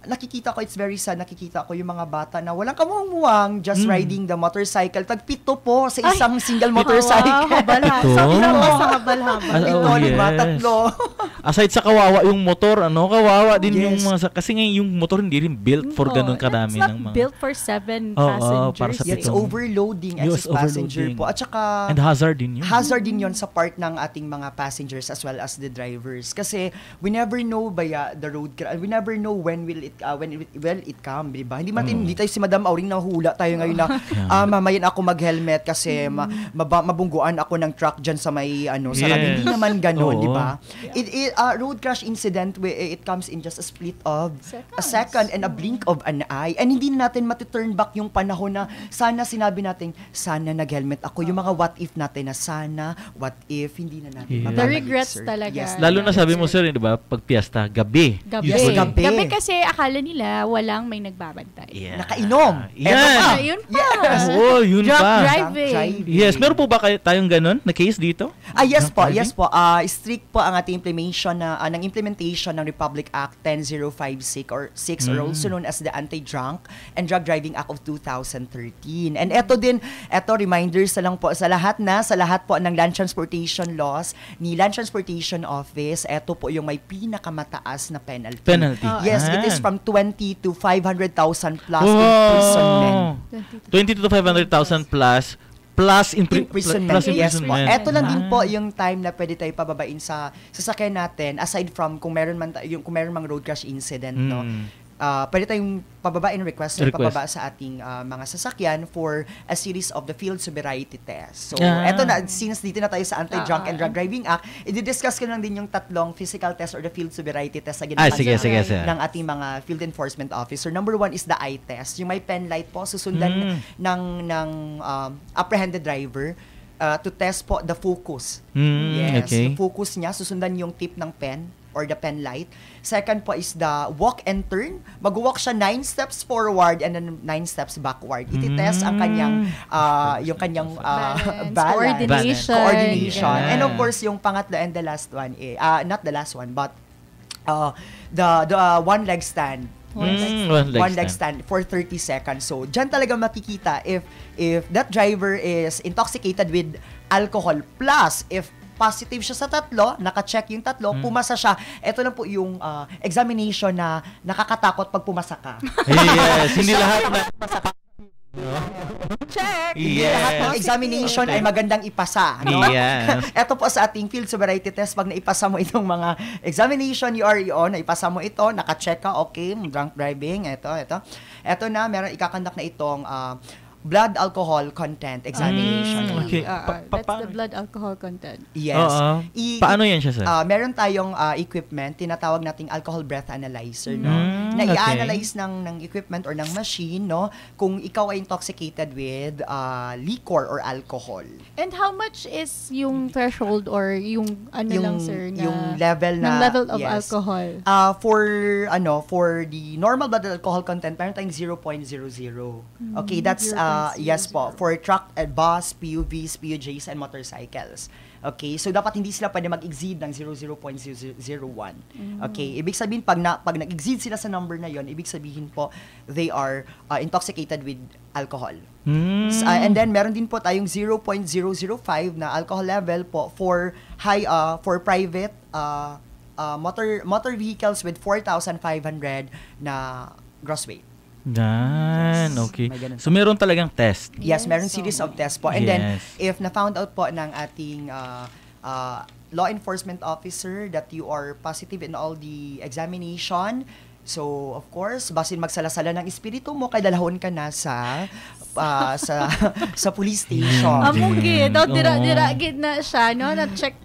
nakikita ko, it's very sad, nakikita ko yung mga bata na walang kamuang-muwang just riding the motorcycle. Tagpito po sa isang single motorcycle. Wow, habal-habal. Ito? Sabi naman sa habal-habal. Ito, yes. 5, 3. Aside sa kawawa yung motor, kawawa din yung Yes. mga kasi ngayon yung motor hindi rin built for ganun karami It's ng not mga built for 7 Oo, passengers. para sa It's pitong. overloading as Yes, a passenger overloading. po. At saka, and hazard din yun. hazard din yon sa part ng ating mga passengers as well as the drivers. Kasi we never know the road, we never know when will it come, di ba? Hindi tayo si Madam Auring nahula tayo ngayon na mamayan ako mag-helmet kasi mabungguan ako ng truck dyan sa may sarap. Yes. Hindi naman gano'n, Oo. di ba? Road crash incident, it comes in just a split of a Seconds. second and a blink of an eye. And hindi natin mati-turn back yung panahon na sana sinabi natin, sana nag-helmet ako. Yung mga what if natin na sana, what if, hindi na natin Yes. mababalik, The regrets sir. talaga. Yes. Lalo na sabi mo sir, di ba, pag piyesta, gabi. Gabi. Yes, gabi. Gabi kasi akala nila walang may nagbabantay. Yeah. Nakainom. Yan. Eto pa. Ayun pa. Yes. Oo, yun Drunk pa. driving. Yes, meron po ba tayong ganun na case dito? Yes po, Drunk yes po. Strict po ang ating implementation ng Republic Act 10056 or also known as the Anti-Drunk and Drug Driving Act of 2013. And eto reminders na lang po sa lahat po ng land transportation laws ni Land Transportation Office, eto po yung may pinakamataas na penalty. Yes, it is from 20 to 500,000 plus imprisonment. 20 to 500,000 plus Imprisonment. Yes po. imprisonment. Eto lang din po yung time na pwede tayo pababain sa sasakyan natin aside from kung meron mang road crash incident, no. Pwede tayong pababain request pababa sa ating mga sasakyan for a series of the field sobriety test. So, eto na, since dito na tayo sa Anti-Drunk and Drug Driving Act, i-discuss ko lang din yung 3 physical test or the field sobriety test na ginawa sige, sir. ng ating mga field enforcement officer. Number 1 is the eye test. Yung may pen light po, susundan ng apprehended driver to test po the focus. Yes, okay. the focus niya, susundan yung tip ng pen or the pen light. Second po is the walk and turn. Mag-walk siya 9 steps forward and then 9 steps backward. Iti-test ang kanyang balance, coordination. Yeah. And of course, yung pangatlo and the last one, not the last one, but the one leg stand. One leg stand for 30 seconds. So, dyan talaga makikita if that driver is intoxicated with alcohol plus if positive siya sa 3, naka-check yung 3, pumasa siya. Ito lang po yung examination na nakakatakot pag pumasa ka. Yes, hindi lahat na Check! Lahat ng examination ay magandang ipasa. No? Yes. Ito po sa ating field sobriety test, pag naipasa mo itong mga examination, naipasa mo ito, naka-check ka, okay, drunk driving, ito. Ito na, meron ikakandak na itong blood alcohol content examination. Okay. That's the blood alcohol content. Yes. Paano yan siya, sir? Meron tayong equipment, tinatawag nating alcohol breath analyzer, no? Na okay. i-analyze ng equipment or ng machine, no? Kung ikaw ay intoxicated with liquor or alcohol. And how much is yung threshold or yung lang, sir, na yung level ng na level of yes. alcohol? For the normal blood alcohol content, meron tayong 0.00. Okay, that's 0.00. yes po, for truck and bus, PUVs, PUJs, and motorcycles. Okay, so dapat hindi sila pwede mag-exceed ng 0.001. Okay, ibig sabihin pag nag-exceed sila sa number na yon, ibig sabihin po they are intoxicated with alcohol. And then meron din po tayong 0.005 na alcohol level po for private motor vehicles with 4,500 na gross weight. Yan, Yes. okay. May ganun So, meron talagang test. Yes, Yes, meron so- series of tests po. And then, Yes. if na-found out po ng ating law enforcement officer that you are positive in all the examination, so, of course, basin magsalasala ng espiritu mo, kay dalahon ka na sa sa police station. Among gid, Oo. dira gid na siya, no? Na check,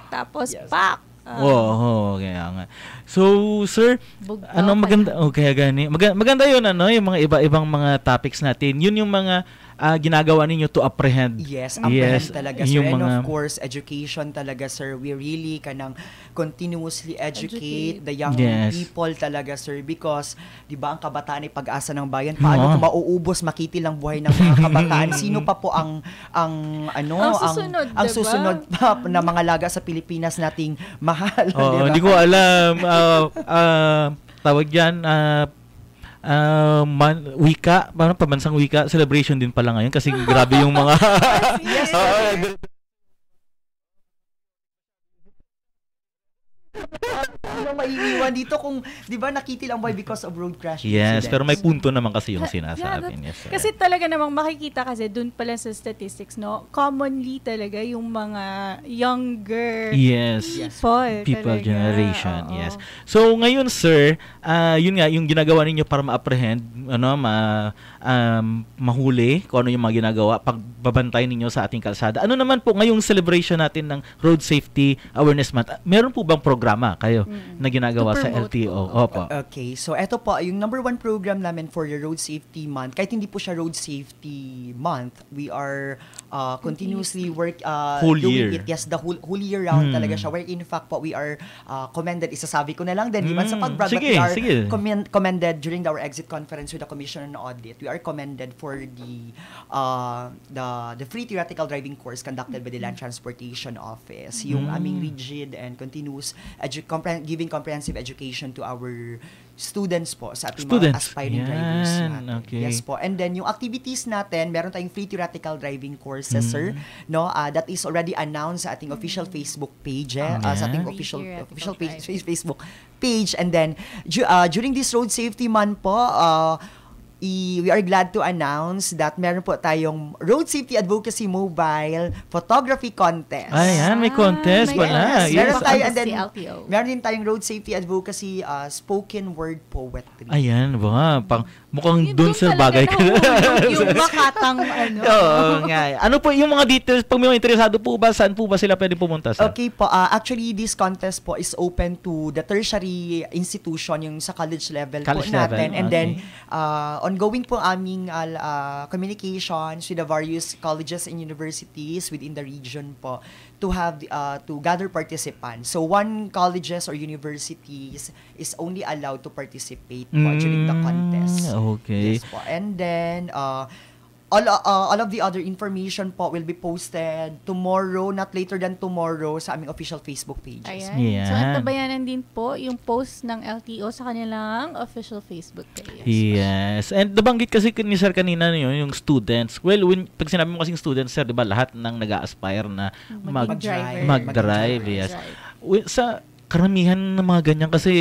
tapos Yes. pak. Oo, kaya nga. So, sir, Bugtaw ano ka maganda, kaya gani. Maganda yun, yung mga iba-ibang mga topics natin. Yun yung mga ginagawa ninyo to apprehend. Yes, apprehend talaga, sir. yung And mga, of course, education talaga, sir. We really kanang continuously educate the young Yes. people talaga, sir. Because, di ba, ang kabataan ay pag-asa ng bayan. Paano kung mauubos, makitil ang buhay ng mga kabataan? Sino pa po ang susunod, ang diba? susunod pa na mga laga sa Pilipinas nating mahal? Oo, diba? hindi ko alam. Tawag yan, wika, parang pambansang wika, celebration din pala ngayon kasi grabe yung mga Yes, ano maiiwan dito kung, di ba, nakitil ang buhay because of road crash Yes, incidents? pero may punto naman kasi yung sinasabi. Yes, sir. Kasi talaga namang makikita kasi dun pala sa statistics, no? Commonly talaga yung mga younger Yes. talaga. People generation, Oo. yes. So ngayon, sir, yun nga yung ginagawa ninyo para ma-apprehend, mahuli kung ano yung mga ginagawa, pagbabantay ninyo sa ating kalsada. Ano naman po ngayong celebration natin ng Road Safety Awareness Month? Meron po bang programa kayo na ginagawa To sa promote LTO? po. Opo. Okay, so eto po, yung number 1 program namin for the Road Safety Month, kahit hindi po siya Road Safety Month, we are continuously Whole doing year. it. Yes, the whole year round talaga siya. Where in fact po, we are commended, isasabi ko na lang din, liban sa pag-brag, but Sige, we are sige. commended during our exit conference with the Commission on Audit. We are commended for the free theoretical driving course conducted by the Land Transportation Office. Yung aming rigid and continuous giving comprehensive education to our students po sa ating mga Students. aspiring drivers Yan, natin. okay. Yes po. And then yung activities natin, meron tayong free theoretical driving courses, sir. No, that is already announced sa ating official Facebook page, sa ating Free official theoretical page, Facebook page. And then during this Road Safety Month po, we are glad to announce that meron po tayong Road Safety Advocacy Mobile Photography Contest. Ayan, may contest may pala. contest. Yes. Meron tayo, and Contest then si LTO. meron din tayong Road Safety Advocacy spoken word poetry. Ayan, mukhang Yun dun sa talaga bagay ka. nahulog yung makatang Oo nga. Ano po yung mga details, pag may mga interesado po ba, saan po ba sila pwede pumunta, sir? Okay po, actually this contest po is open to the tertiary institution, yung sa college level College po natin. level, And then, okay. ongoing po aming communications with the various colleges and universities within the region po to have to gather participants. So one colleges or universities is only allowed to participate po during the contest. Okay. Yes po. And then all of the other information po will be posted tomorrow, not later than tomorrow, sa aming official Facebook pages. Ayan. Yan. So, antabayanan din po yung post ng LTO sa kanilang official Facebook page. Yes. And nabanggit kasi ni Sir kanina yung students. Well, pag sinabi mo kasing students, Sir, di ba, lahat ng nag-a-aspire na mag-drive. Yes. Sa karamihan ng mga ganyan kasi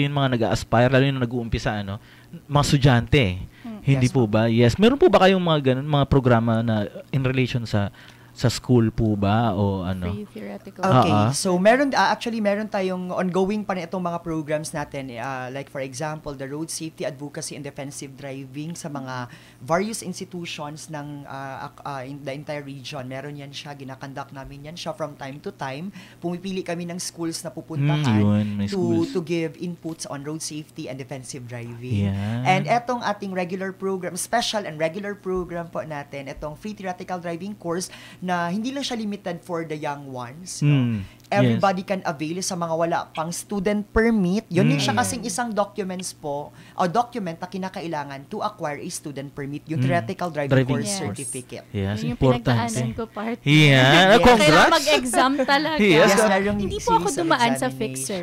yung mga nag-a-aspire, lalo yung nag-uumpisa, mga estudyante. Hindi Yes, po ba? Yes. Meron po ba kayong mga ganun, mga programa na in relation sa school po ba o ano? Free theoretical. Okay, so actually meron tayong ongoing pa rin itong mga programs natin, like for example, the Road Safety Advocacy and Defensive Driving sa mga various institutions ng in the entire region. Meron yan siya, ginakandak namin yan siya from time to time. Pumipili kami ng schools na pupuntahan May schools. to give inputs on road safety and defensive driving. Yeah. And etong ating regular program, special and regular program po natin, etong free theoretical driving course na hindi lang siya limited for the young ones. No? Everybody can avail sa mga wala pang student permit. Yun din siya kasing isang documents po, o document na kinakailangan to acquire a student permit, yung theoretical driving course Yes. certificate. Yes, Yun yung importante. pinagdaanan ko part. Yeah. Yes. Congrats. Kailangan mag-exam talaga. Yes, merong Hindi po ako series of dumaan sa examination. fixer.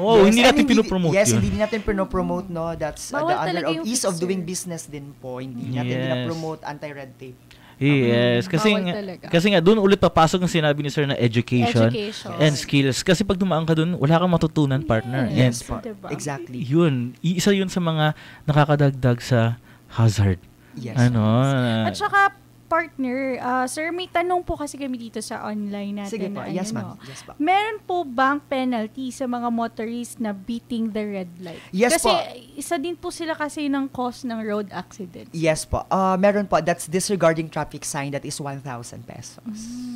Oh, Yes, hindi and natin pinopromote yes, yun. hindi din natin pinopromote, no? That's Bawal the other talaga of yung ease of fixer. doing business din po. Hindi natin Yes. pinopromote anti-red tape. Yes, Bawal talaga. kasi nga doon ulit papasok ang sinabi ni Sir na education Education. and skills. Kasi pag dumaan ka doon, wala kang matutunan, partner. Yes And po. Diba? Exactly. yun, isa yun sa mga nakakadagdag sa hazard. Yes. At saka, partner, sir, may tanong po kasi kami dito sa online natin. Sige po. na Yes, ano, ma'am. Yes po. meron po bang penalty sa mga motorist na beating the red light? Yes kasi po. isa din po sila kasi ng cause ng road accident. Yes po. Meron po. That's disregarding traffic sign that is 1,000 pesos.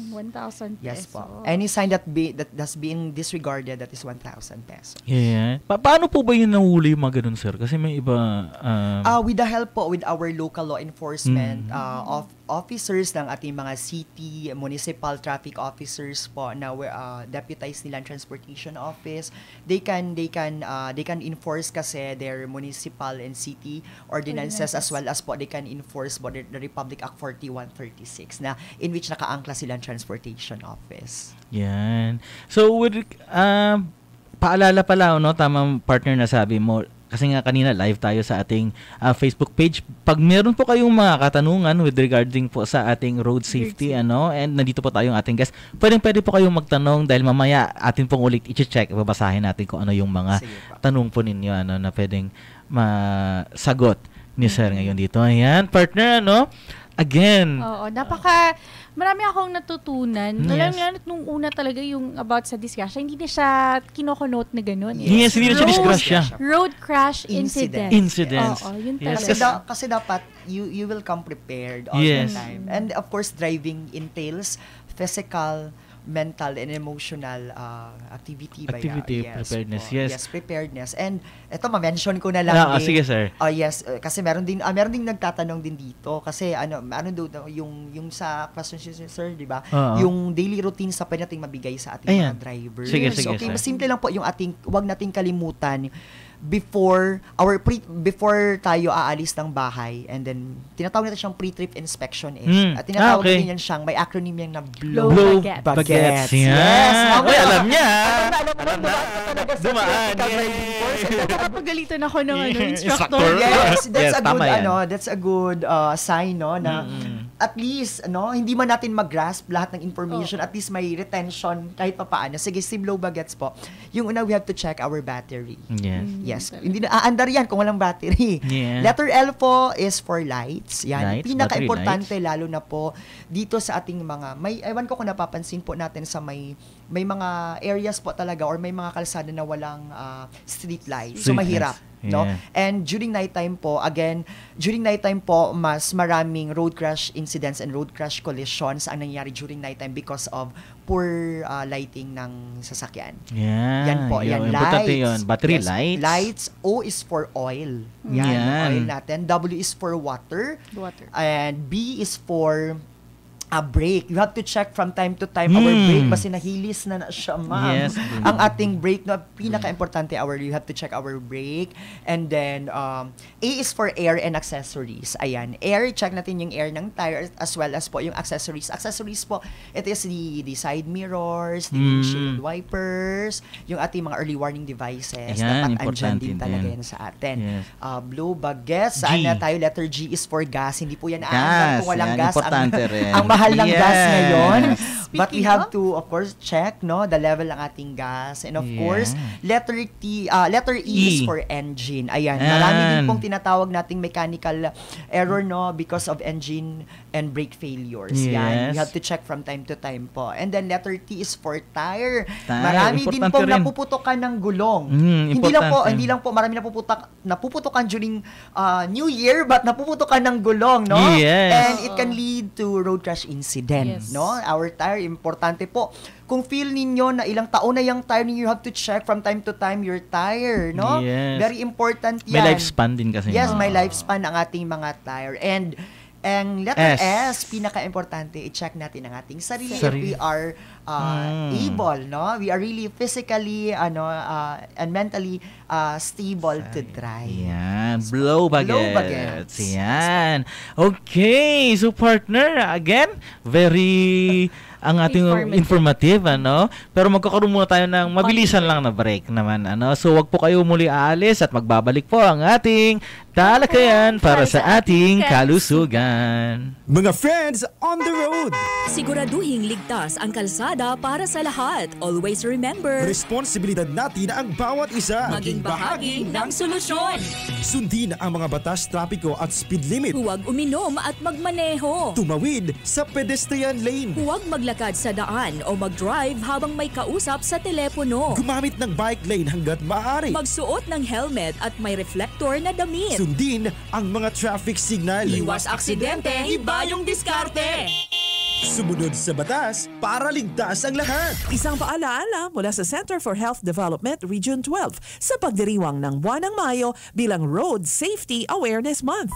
1,000 pesos. Yes po. Any sign that's being disregarded, that is 1,000 pesos. Yeah. Paano po ba yun nahuli yung mga ganun, sir? Kasi may iba... With the help po with our local law enforcement officers ng ating mga city, municipal traffic officers po na deputize nila ang transportation office, they can enforce kasi their municipal and city ordinances as well as po they can enforce po the Republic Act 4136 na in which nakaangkla silang transportation office. Yan. So, paalala pala, no, tamang partner na sabi mo, kasi nga kanina live tayo sa ating Facebook page. Pag meron po kayong mga katanungan with regarding po sa ating road safety, and nandito po tayong ating guest, pwede po kayong magtanong dahil mamaya atin pong ulit i-check, babasahin natin kung ano yung mga tanong po ninyo na pwedeng masagot ni Sir ngayon dito. Ayan, partner, again. Oo, marami akong natutunan. Yes. Nung una talaga yung about sa disgrasya, hindi na siya kinoko-note na gano'n. Yes, hindi na siya disgrasya. Road crash incident. Incidents. Oo, yun Yes. talaga. Kasi dapat you will come prepared all the time. And of course, driving entails physical, mental, and emotional activity. Preparedness. Yes. Yes, preparedness. And ito, ma-mention ko na lang din. Sige, sir. Yes, kasi meron din nagtatanong din dito kasi ano daw yung sa question sir, di ba? Yung daily routine sa pwede nating mabigay sa ating mga drivers. Sige, Okay, sir. simple lang po yung wag nating kalimutan before tayo aalis ng bahay, and then tinatawag natin siyang pre-trip inspection at tinatawag din yan siyang may acronym yan na blow bagets. Yes. Okay, alam niya. Alam mo Dumaan. Nakapagalitan ako ng instructor. Yes, Tama that's a good sign na at least hindi man natin mag-grasp lahat ng information, at least may retention kahit pa paano. Sige, si blow bagets po. Yung una, we have to check our battery. Yes. Hindi na aandar yan kung walang battery. Yeah. Letter L po is for lights. Yan. Lights, Pinaka-importante lalo na po dito sa ating mga ewan ko kung napapansin po natin sa may mga areas po talaga or may mga kalsada na walang street lights. So mahirap. No? Yeah. And during nighttime po, mas maraming road crash incidents and road crash collisions ang nangyayari during nighttime because of poor lighting ng sasakyan. Yan po, yan, importante lights. yun. Battery Yes, lights. Lights. O is for oil. Yan. Oil natin. W is for water. And B is for a brake. You have to check from time to time our brake kasi nahilis na siya, ma'am. Yes. Ang ating brake, pinaka-importante, you have to check our brake. And then, A is for air and accessories. Ayan. Air, check natin yung air ng tire as well as po yung accessories. Accessories po, it is the side mirrors, the windshield wipers, yung ating mga early warning devices. Ayan, dapat andyan din talaga yan sa atin. Yes. Blow bagets. Saan na tayo? Letter G is for gas. Hindi po yan kung walang gas. Ang mahal ng gas ngayon. But we have to, of course, check the level ng ating gas. And of course, letter E is for engine. Ayan. Marami din pong tinatawag nating mechanical error because of engine and brake failures. Yan. We have to check from time to time po. And then letter T is for tire. Marami din pong napuputokan ng gulong. Hindi lang po marami napuputokan during New Year, but napuputokan ng gulong, no? Yes. And it can lead to road crash incident, no? Our tire, importante po. Kung feel ninyo na ilang taon na yung tire ninyo, you have to check from time to time your tire, no? Yes. Very important yan. May lifespan din kasi. Yes, may lifespan ang ating mga tire. And letter S, pinaka-importante, i-check natin ang ating sarili. If we are able, no? We are really physically, and mentally stable to drive. Yan. Blow bagets. Yan. Okay. So, partner, again, very ang ating informative, ano? Pero magkakaroon muna tayo ng mabilisan lang na break naman, ano? So, wag po kayo muli aalis at magbabalik po ang ating talakayan para sa ating kalusugan. Mga friends on the road! Siguraduhing ligtas ang kalsada para sa lahat. Always remember, Responsibilidad natin ang bawat isa. maging bahagi ng solusyon. Sundin ang mga batas trapiko at speed limit. Huwag uminom at magmaneho. Tumawid sa pedestrian lane. Huwag maglakad sa daan o mag-drive habang may kausap sa telepono. Gumamit ng bike lane hanggat maaari. Magsuot ng helmet at may reflector na damit. Sundin ang mga traffic signal. Iwas aksidente, iba yung diskarte. Sumunod sa batas para ligtas ang lahat. Isang paalaala mula sa Center for Health Development Region 12 sa pagdiriwang ng buwan ng Mayo bilang Road Safety Awareness Month.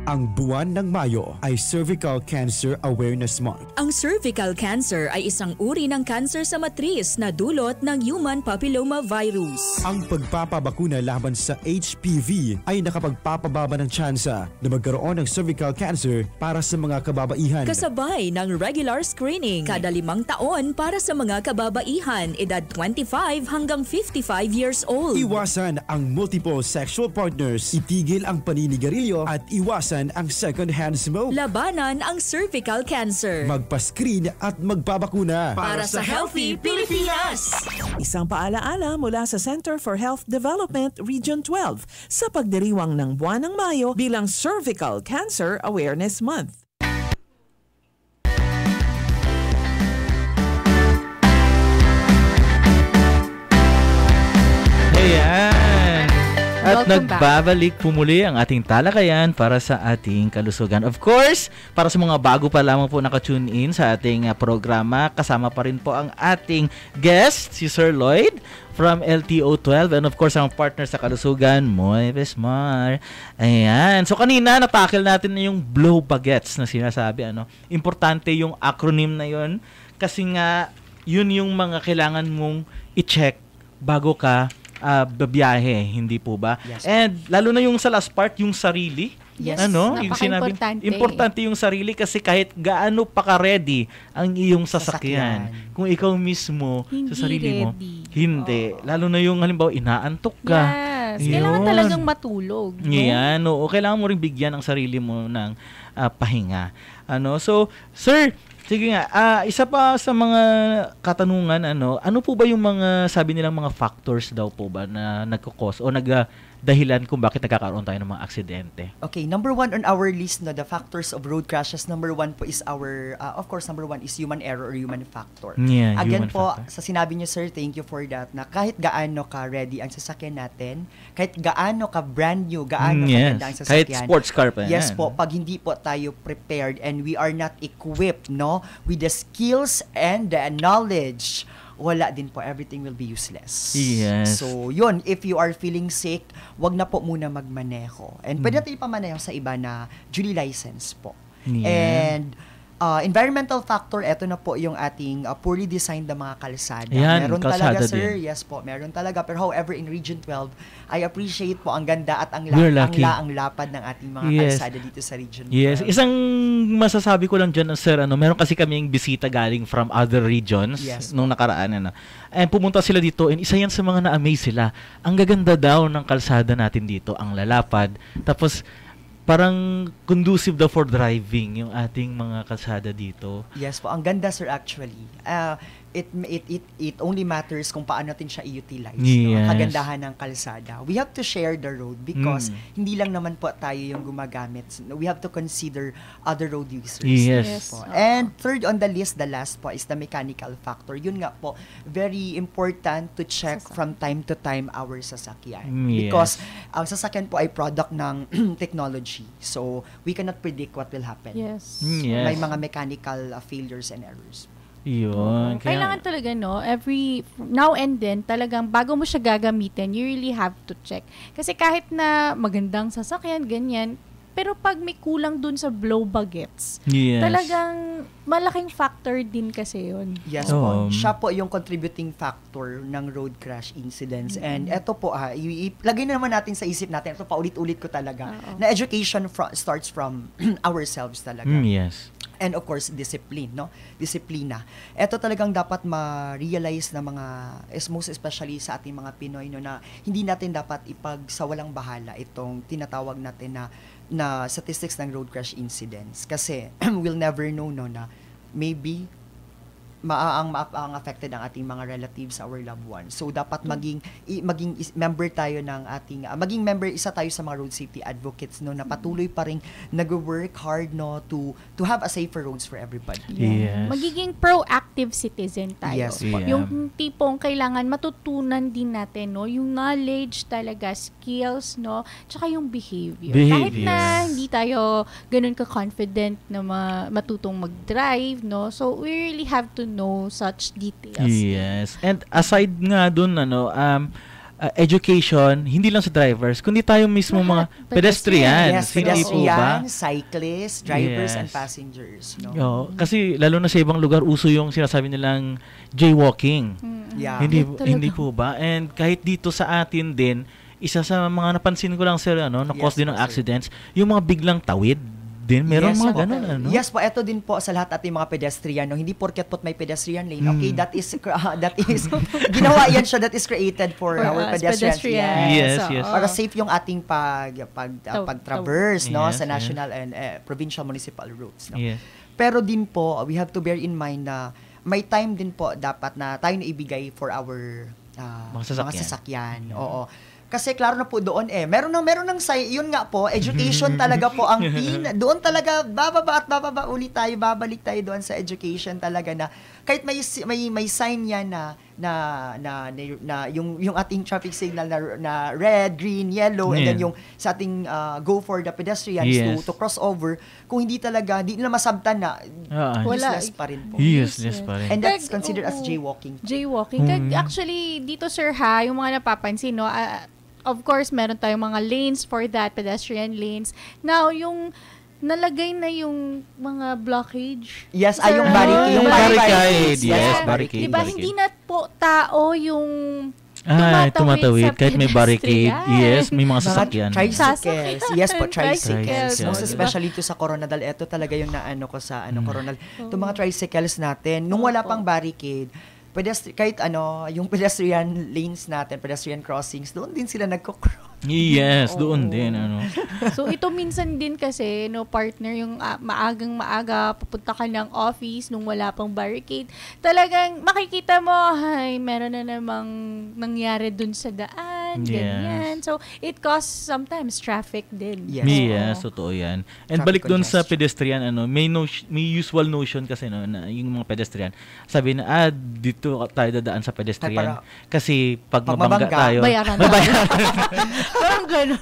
Ang buwan ng Mayo ay Cervical Cancer Awareness Month. Ang cervical cancer ay isang uri ng cancer sa matris na dulot ng human papilloma virus. Ang pagpapabakuna laban sa HPV ay nakapagpapababa ng tsansa na magkaroon ng cervical cancer para sa mga kababaihan. Kasabay ng regular screening kada 5 taon para sa mga kababaihan edad 25 hanggang 55 years old. Iwasan ang multiple sexual partners, itigil ang paninigarilyo at iwasan ang second-hand smoke. Labanan ang cervical cancer. Magpa-screen at magbabakuna. Para sa Healthy Pilipinas! Isang paalaala mula sa Center for Health Development Region 12 sa pagdiriwang ng buwan ng Mayo bilang Cervical Cancer Awareness Month. Ayan. At Welcome nagbabalik po muli ang ating talakayan para sa ating kalusugan. Of course, para sa mga bago pa lamang po nakatune in sa ating programa, kasama pa rin po ang ating guest, si Sir Lloyd from LTO12, and of course ang partner sa kalusugan, Moy Besmar. Ayan. So kanina natakil natin na yung blow baguettes na sinasabi, ano. Importante yung acronym na yun kasi nga yun yung mga kailangan mong i-check bago ka babiyahe, hindi po ba? Yes. And lalo na yung sa last part, yung sarili. Yes, Ano? Yung sinabi, napaka-importante. importante yung sarili kasi kahit gaano pa ka-ready ang iyong sasakyan. Kung ikaw mismo Hindi sa sarili mo, ready. hindi. Lalo na yung halimbawa, inaantok ka. Yes. Kailangan Yun. talagang matulog. No? Yan, oo. Kailangan mo rin bigyan ang sarili mo ng pahinga. Ano? So, sir, sige nga, isa pa sa mga katanungan, ano po ba yung mga, sabi nilang mga factors daw po ba na nagkukos o dahilan kung bakit nagkakaroon tayo ng mga aksidente? Okay, number 1 on our list, no, the factors of road crashes, number 1 po is our, of course, number 1 is human error or human factor. Yeah, Again human po, factor. sa sinabi niyo, sir, thank you for that, na kahit gaano ka ready ang sasakyan natin, kahit gaano ka brand new, gaano Yes. ka ang Kahit sasakyan. sports car pa yan. Yes po, pag hindi po tayo prepared and we are not equipped, no, with the skills and the knowledge, wala din po, everything will be useless. Yes. So, yun, if you are feeling sick, wag na po muna magmaneho. And pwede natin ipamaneho sa iba na duly license po. Yeah. And environmental factor, eto na po yung ating poorly designed na mga kalsada. Yan, Meron kalsada talaga, sir. din. Yes po, meron talaga. Pero however, in Region 12, I appreciate po ang ganda at ang We're lucky. ang lapad ng ating mga Yes. kalsada dito sa Region 12. Yes, isang masasabi ko lang dyan, sir, meron kasi kaming bisita galing from other regions Yes. nung nakaraan, and pumunta sila dito, and isa yan sa mga na-amaze sila. Ang gaganda daw ng kalsada natin dito, ang lalapad, tapos parang conducive daw for driving yung ating mga kalsada dito. Yes po, ang ganda, sir, actually. It only matters kung paano natin siya i-utilize. No? Yes. Kagandahan ng kalsada. We have to share the road because hindi lang naman po tayo yung gumagamit. We have to consider other road users. Yes. Po. And third on the list, the last po, is the mechanical factor. Yun nga po, very important to check from time to time our sasakyan. Yes. Because ang sasakyan po ay product ng technology. So, we cannot predict what will happen. Yes. Yes. May mga mechanical failures and errors. Yun. Kailangan talaga, no, every now and then, talagang bago mo siya gagamitin, you really have to check. Kasi kahit na magandang sasakyan, ganyan, pero pag may kulang dun sa blow baguettes, Yes. talagang malaking factor din kasi yun. Yes Oo. po. Siya po yung contributing factor ng road crash incidents. And eto po, lagay na naman natin sa isip natin, ito paulit-ulit ko talaga, Oo. na education starts from ourselves talaga. Yes. And of course, discipline, no? Disiplina. Ito talagang dapat ma-realize na most especially sa ating mga Pinoy, no, na hindi natin dapat ipagsawalang bahala itong tinatawag natin na statistics ng road crash incidents. Kasi we'll never know, no, na maybe ang affected ang ating mga relatives, our loved ones. So dapat maging member tayo ng ating maging member, isa tayo sa mga road safety advocates, no, na patuloy pa ring nag-work hard, no, to have a safer roads for everybody. Yes. Magiging proactive citizen tayo. Yes, Yung tipong kailangan matutunan din natin, no, yung knowledge talaga, skills, no, tsaka yung behavior. Kahit na hindi tayo ganun ka-confident na matutong mag-drive, no, so we really have to know such details. Yes. And aside nga dun, education, hindi lang sa drivers, kundi tayo mismo mga pedestrians. Yes, Hindi po ba? cyclists, drivers, Yes. and passengers. No? Kasi lalo na sa ibang lugar, uso yung sinasabi nilang jaywalking. Yeah. Hindi po ba? And kahit dito sa atin din, isa sa mga napansin ko lang, sir, na cause din ng accidents, yung mga biglang tawid din. Meron mga po. ganun, ano? Yes po, ito din po sa lahat ating mga pedestrian, no? Hindi porket may pedestrian lane. Okay, that is ginawa yan siya, that is created for our pedestrians. Yes, yes. Para safe yung ating pag-traverse, no, Yes, sa national and provincial municipal roads, no. Yes. Pero din po, we have to bear in mind na may time din po dapat na tayo na ibigay for our mga sasakyan. Oo. Kasi klaro na po doon meron ng yun nga po, education talaga po ang doon talaga bababa ulit tayo, babalik tayo doon sa education talaga, na kahit may sign yan na yung ating traffic signal na red, green, yellow, and then yung sa ating go for the pedestrians to cross over, kung hindi nila masabtan na useless pa rin po. Useless pa rin. And that's considered as jaywalking. Actually, dito sir yung mga napapansin, no, of course, meron tayong mga lanes for that, pedestrian lanes. Now, yung nalagay na yung mga blockage. Yes, yung barricade. Yung barricade. Yes, barricade. Diba, hindi na po tao yung tumatawid kahit may barricade. Yes, may mga sasakyan. Tricycles. Yes po, tricycles. Tricycles. Most especially to sa Coronadal. Ito talaga yung naano ko sa Coronadal. Itong mga tricycles natin, nung wala pang barricade, kahit yung pedestrian lanes natin, pedestrian crossings, doon din sila nagko-cross. Yes, doon din. So, ito minsan din kasi, partner, yung maaga, pupunta ka ng office nung wala pang barricade, talagang makikita mo, meron na namang nangyari dun sa daan, ganyan. So, it causes sometimes traffic din. Yes, totoo yan. And balik dun sa pedestrian, may usual notion kasi, na yung mga pedestrian, sabi na, dito tayo dadaan sa pedestrian. Kasi pag mabangga tayo, bayaran. Parang gano'n.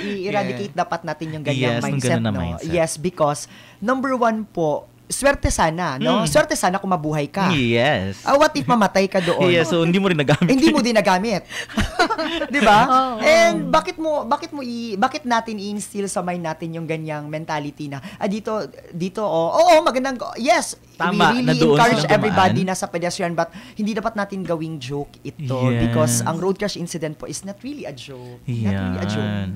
I-eradicate dapat natin yung ganyang mindset, no? Mindset. Yes, because number one po, swerte sana, no? Swerte sana kung mabuhay ka. Yes. What if mamatay ka doon? Yes, so hindi mo rin nagamit. Hindi mo din nagamit. 'Di ba? And bakit natin i-instill sa mind natin yung ganyang mentality na dito magandang yes, tama, we really encourage everybody na sa pedestrian, but hindi dapat natin gawing joke ito because ang road crash incident po is not really a joke. Not really a joke.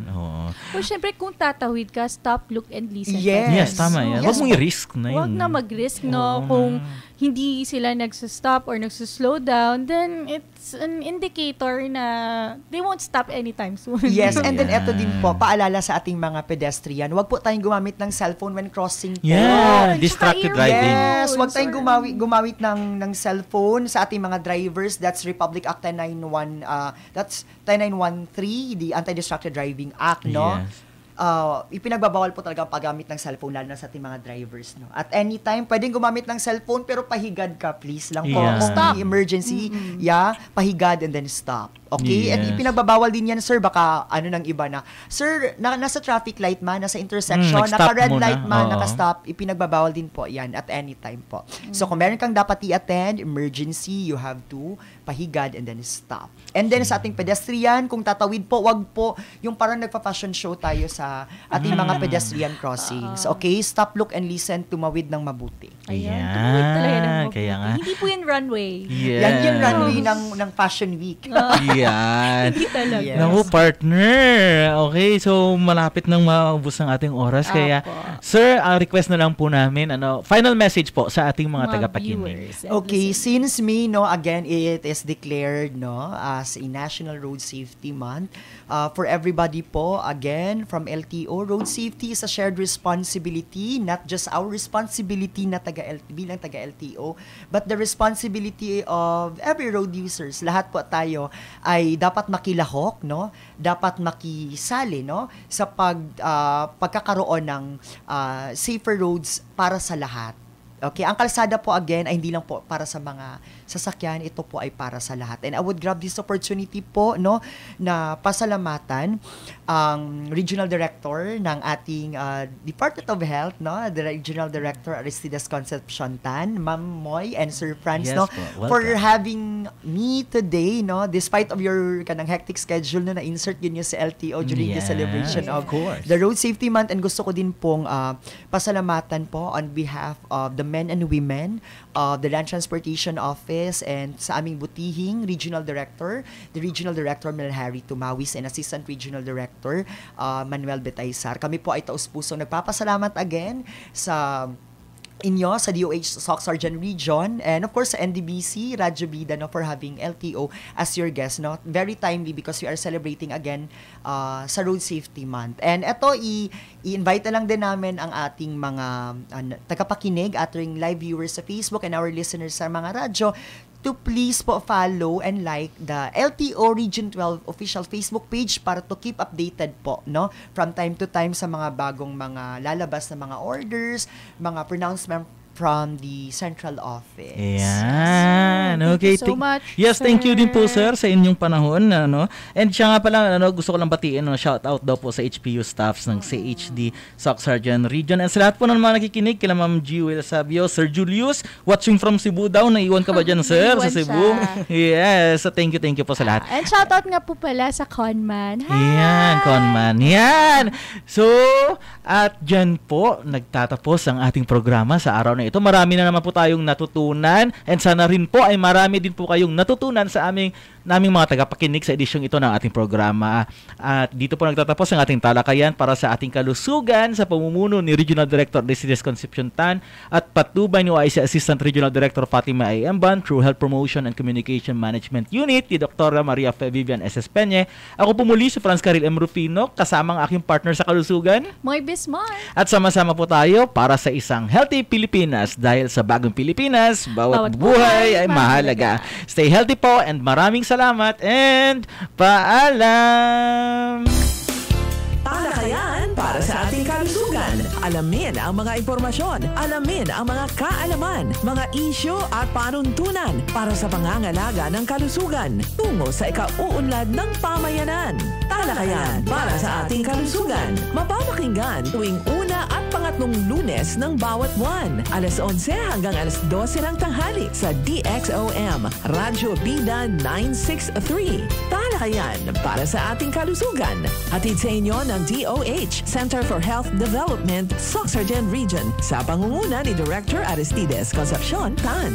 O syempre kung tatawid ka, stop, look, and listen. Yes, tama yan. Huwag mong i-risk na yun. Huwag na mag-risk, no? Kung hindi sila nagsa-stop or nagsa-slow down, then it's an indicator na they won't stop anytime soon. Yes, and then eto din po, paalala sa ating mga pedestrian, huwag po tayong gumamit ng cellphone when crossing po. Distracted driving. Yes, huwag tayong gumamit ng cellphone sa ating mga drivers. That's Republic Act 10913, the Anti-Distracted Driving Act, no? Yes. Ipinagbabawal po talaga ang paggamit ng cellphone, lalo na sa ating mga drivers, no? At anytime, pwedeng gumamit ng cellphone pero pahigad ka, please lang po. Stop. Emergency, pahigad and then stop. Okay? Yes. And ipinagbabawal din yan, sir, baka ng iba na, sir, nasa traffic light man, nasa intersection, naka-red light man, naka-stop, ipinagbabawal din po yan at anytime po. So, kung meron kang dapat i-attend, emergency, you have to pahigad and then stop. And then sa ating pedestrian, kung tatawid po, wag po yung parang nagpa-fashion show tayo sa ating mga pedestrian crossings. Okay? Stop, look, and listen, tumawid ng mabuti. Kaya nga. Hindi po yung runway. Yes. Yan yung runway ng Fashion Week. Yan. Hindi talaga. Yes. Naku, partner. Okay, so malapit nang maubos ang ating oras. Kaya, Apo. sir, request na lang po namin, final message po sa ating mga tagapakinig. viewers and Okay, listeners. since May, again, it is declared, as a National Road Safety Month. For everybody po, again, from LTO, road safety is a shared responsibility, not just our responsibility na bilang taga-LTO, but the responsibility of every road users. Lahat po tayo ay dapat makilahok, dapat makisali, sa pagkakaroon ng safer roads para sa lahat. Okay, ang kalsada po again ay hindi lang po para sa mga sasakyan, ito po ay para sa lahat. And I would grab this opportunity po na pasalamatan ang Regional Director ng ating Department of Health, the Regional Director Aristides Concepcion Tan, Ma'am Moy and Sir Franz, Yes po, for welcome. having me today, despite of your kanang hectic schedule na insert yun sa LTO during the Yes, celebration of of course. the Road Safety Month, and gusto ko din pong pasalamatan po on behalf of the men and women of the Land Transportation Office and sa aming butihing Regional Director, the Regional Director Mel Harry Tumawis and Assistant Regional Director Manuel Betaysar. Kami po ay taus-pusong nagpapasalamat again sa inyo sa DOH SOC Sergeant Region, and of course sa NDBC Radyo Bida for having LTO as your guest. Very timely because we are celebrating again sa Road Safety Month. And eto, i-invite na lang din namin ang ating mga tagapakinig, ating live viewers sa Facebook and our listeners sa mga radyo to please po follow and like the LTO Region 12 official Facebook page para to keep updated po, from time to time sa mga bagong mga lalabas na mga orders, mga pronouncement from the central office. Ayan. Thank Okay. you so much, Yes, thank you din po, sir. sir, sa inyong panahon. And siya nga pala, gusto ko lang batiin, shout out daw po sa HPU staffs ng CHD SOC Sergeant Region. And sa lahat po ng mga nakikinig, kila Ma'am Jewel Sabio, Sir Julius, watching from Cebu daw. Naiwan ka ba dyan, sir, sa Naiwan Cebu? Yes. So, thank you po sa lahat. And shoutout nga po pala sa Conman. Hi! Yan, Conman. Yan. So, at dyan po, nagtatapos ang ating programa sa araw na ito. Marami na naman po tayong natutunan, and sana rin po ay marami din po kayong natutunan sa naming mga tagapakinig sa edisyong ito ng ating programa. At dito po nagtatapos ang ating talakayan para sa ating kalusugan sa pamumuno ni Regional Director Aristides Concepcion Tan at patnubay ni OIC Assistant Regional Director Fatima A. Emban, True Health Promotion and Communication Management Unit, ni Dr. Maria Fe Vivian S. Peñe. Ako po muli si Franz Caril M. Rufino, kasama ang aking partner sa kalusugan. Moy Bismar. At sama-sama po tayo para sa isang healthy Pilipinas, dahil sa bagong Pilipinas, bawat buhay ay mahalaga. Stay healthy po, and maraming salamat and paalam! Talakayan para sa ating kalusugan. Alamin ang mga impormasyon, alamin ang mga kaalaman, mga isyu at panuntunan para sa pangangalaga ng kalusugan tungo sa ikauunlad ng pamayanan. Talakayan para sa ating kalusugan. Mapapakinggan tuwing una at pangatlong Lunes ng bawat buwan. Alas 11 hanggang alas 12 ng tanghali sa DXOM, Radyo Bida 963. Talakayan para sa ating kalusugan. Hatid sa inyo ng DOH, Center for Health Development, SOC Sergeant Region, sa pangunguna ni Director Aristides Concepcion Tan.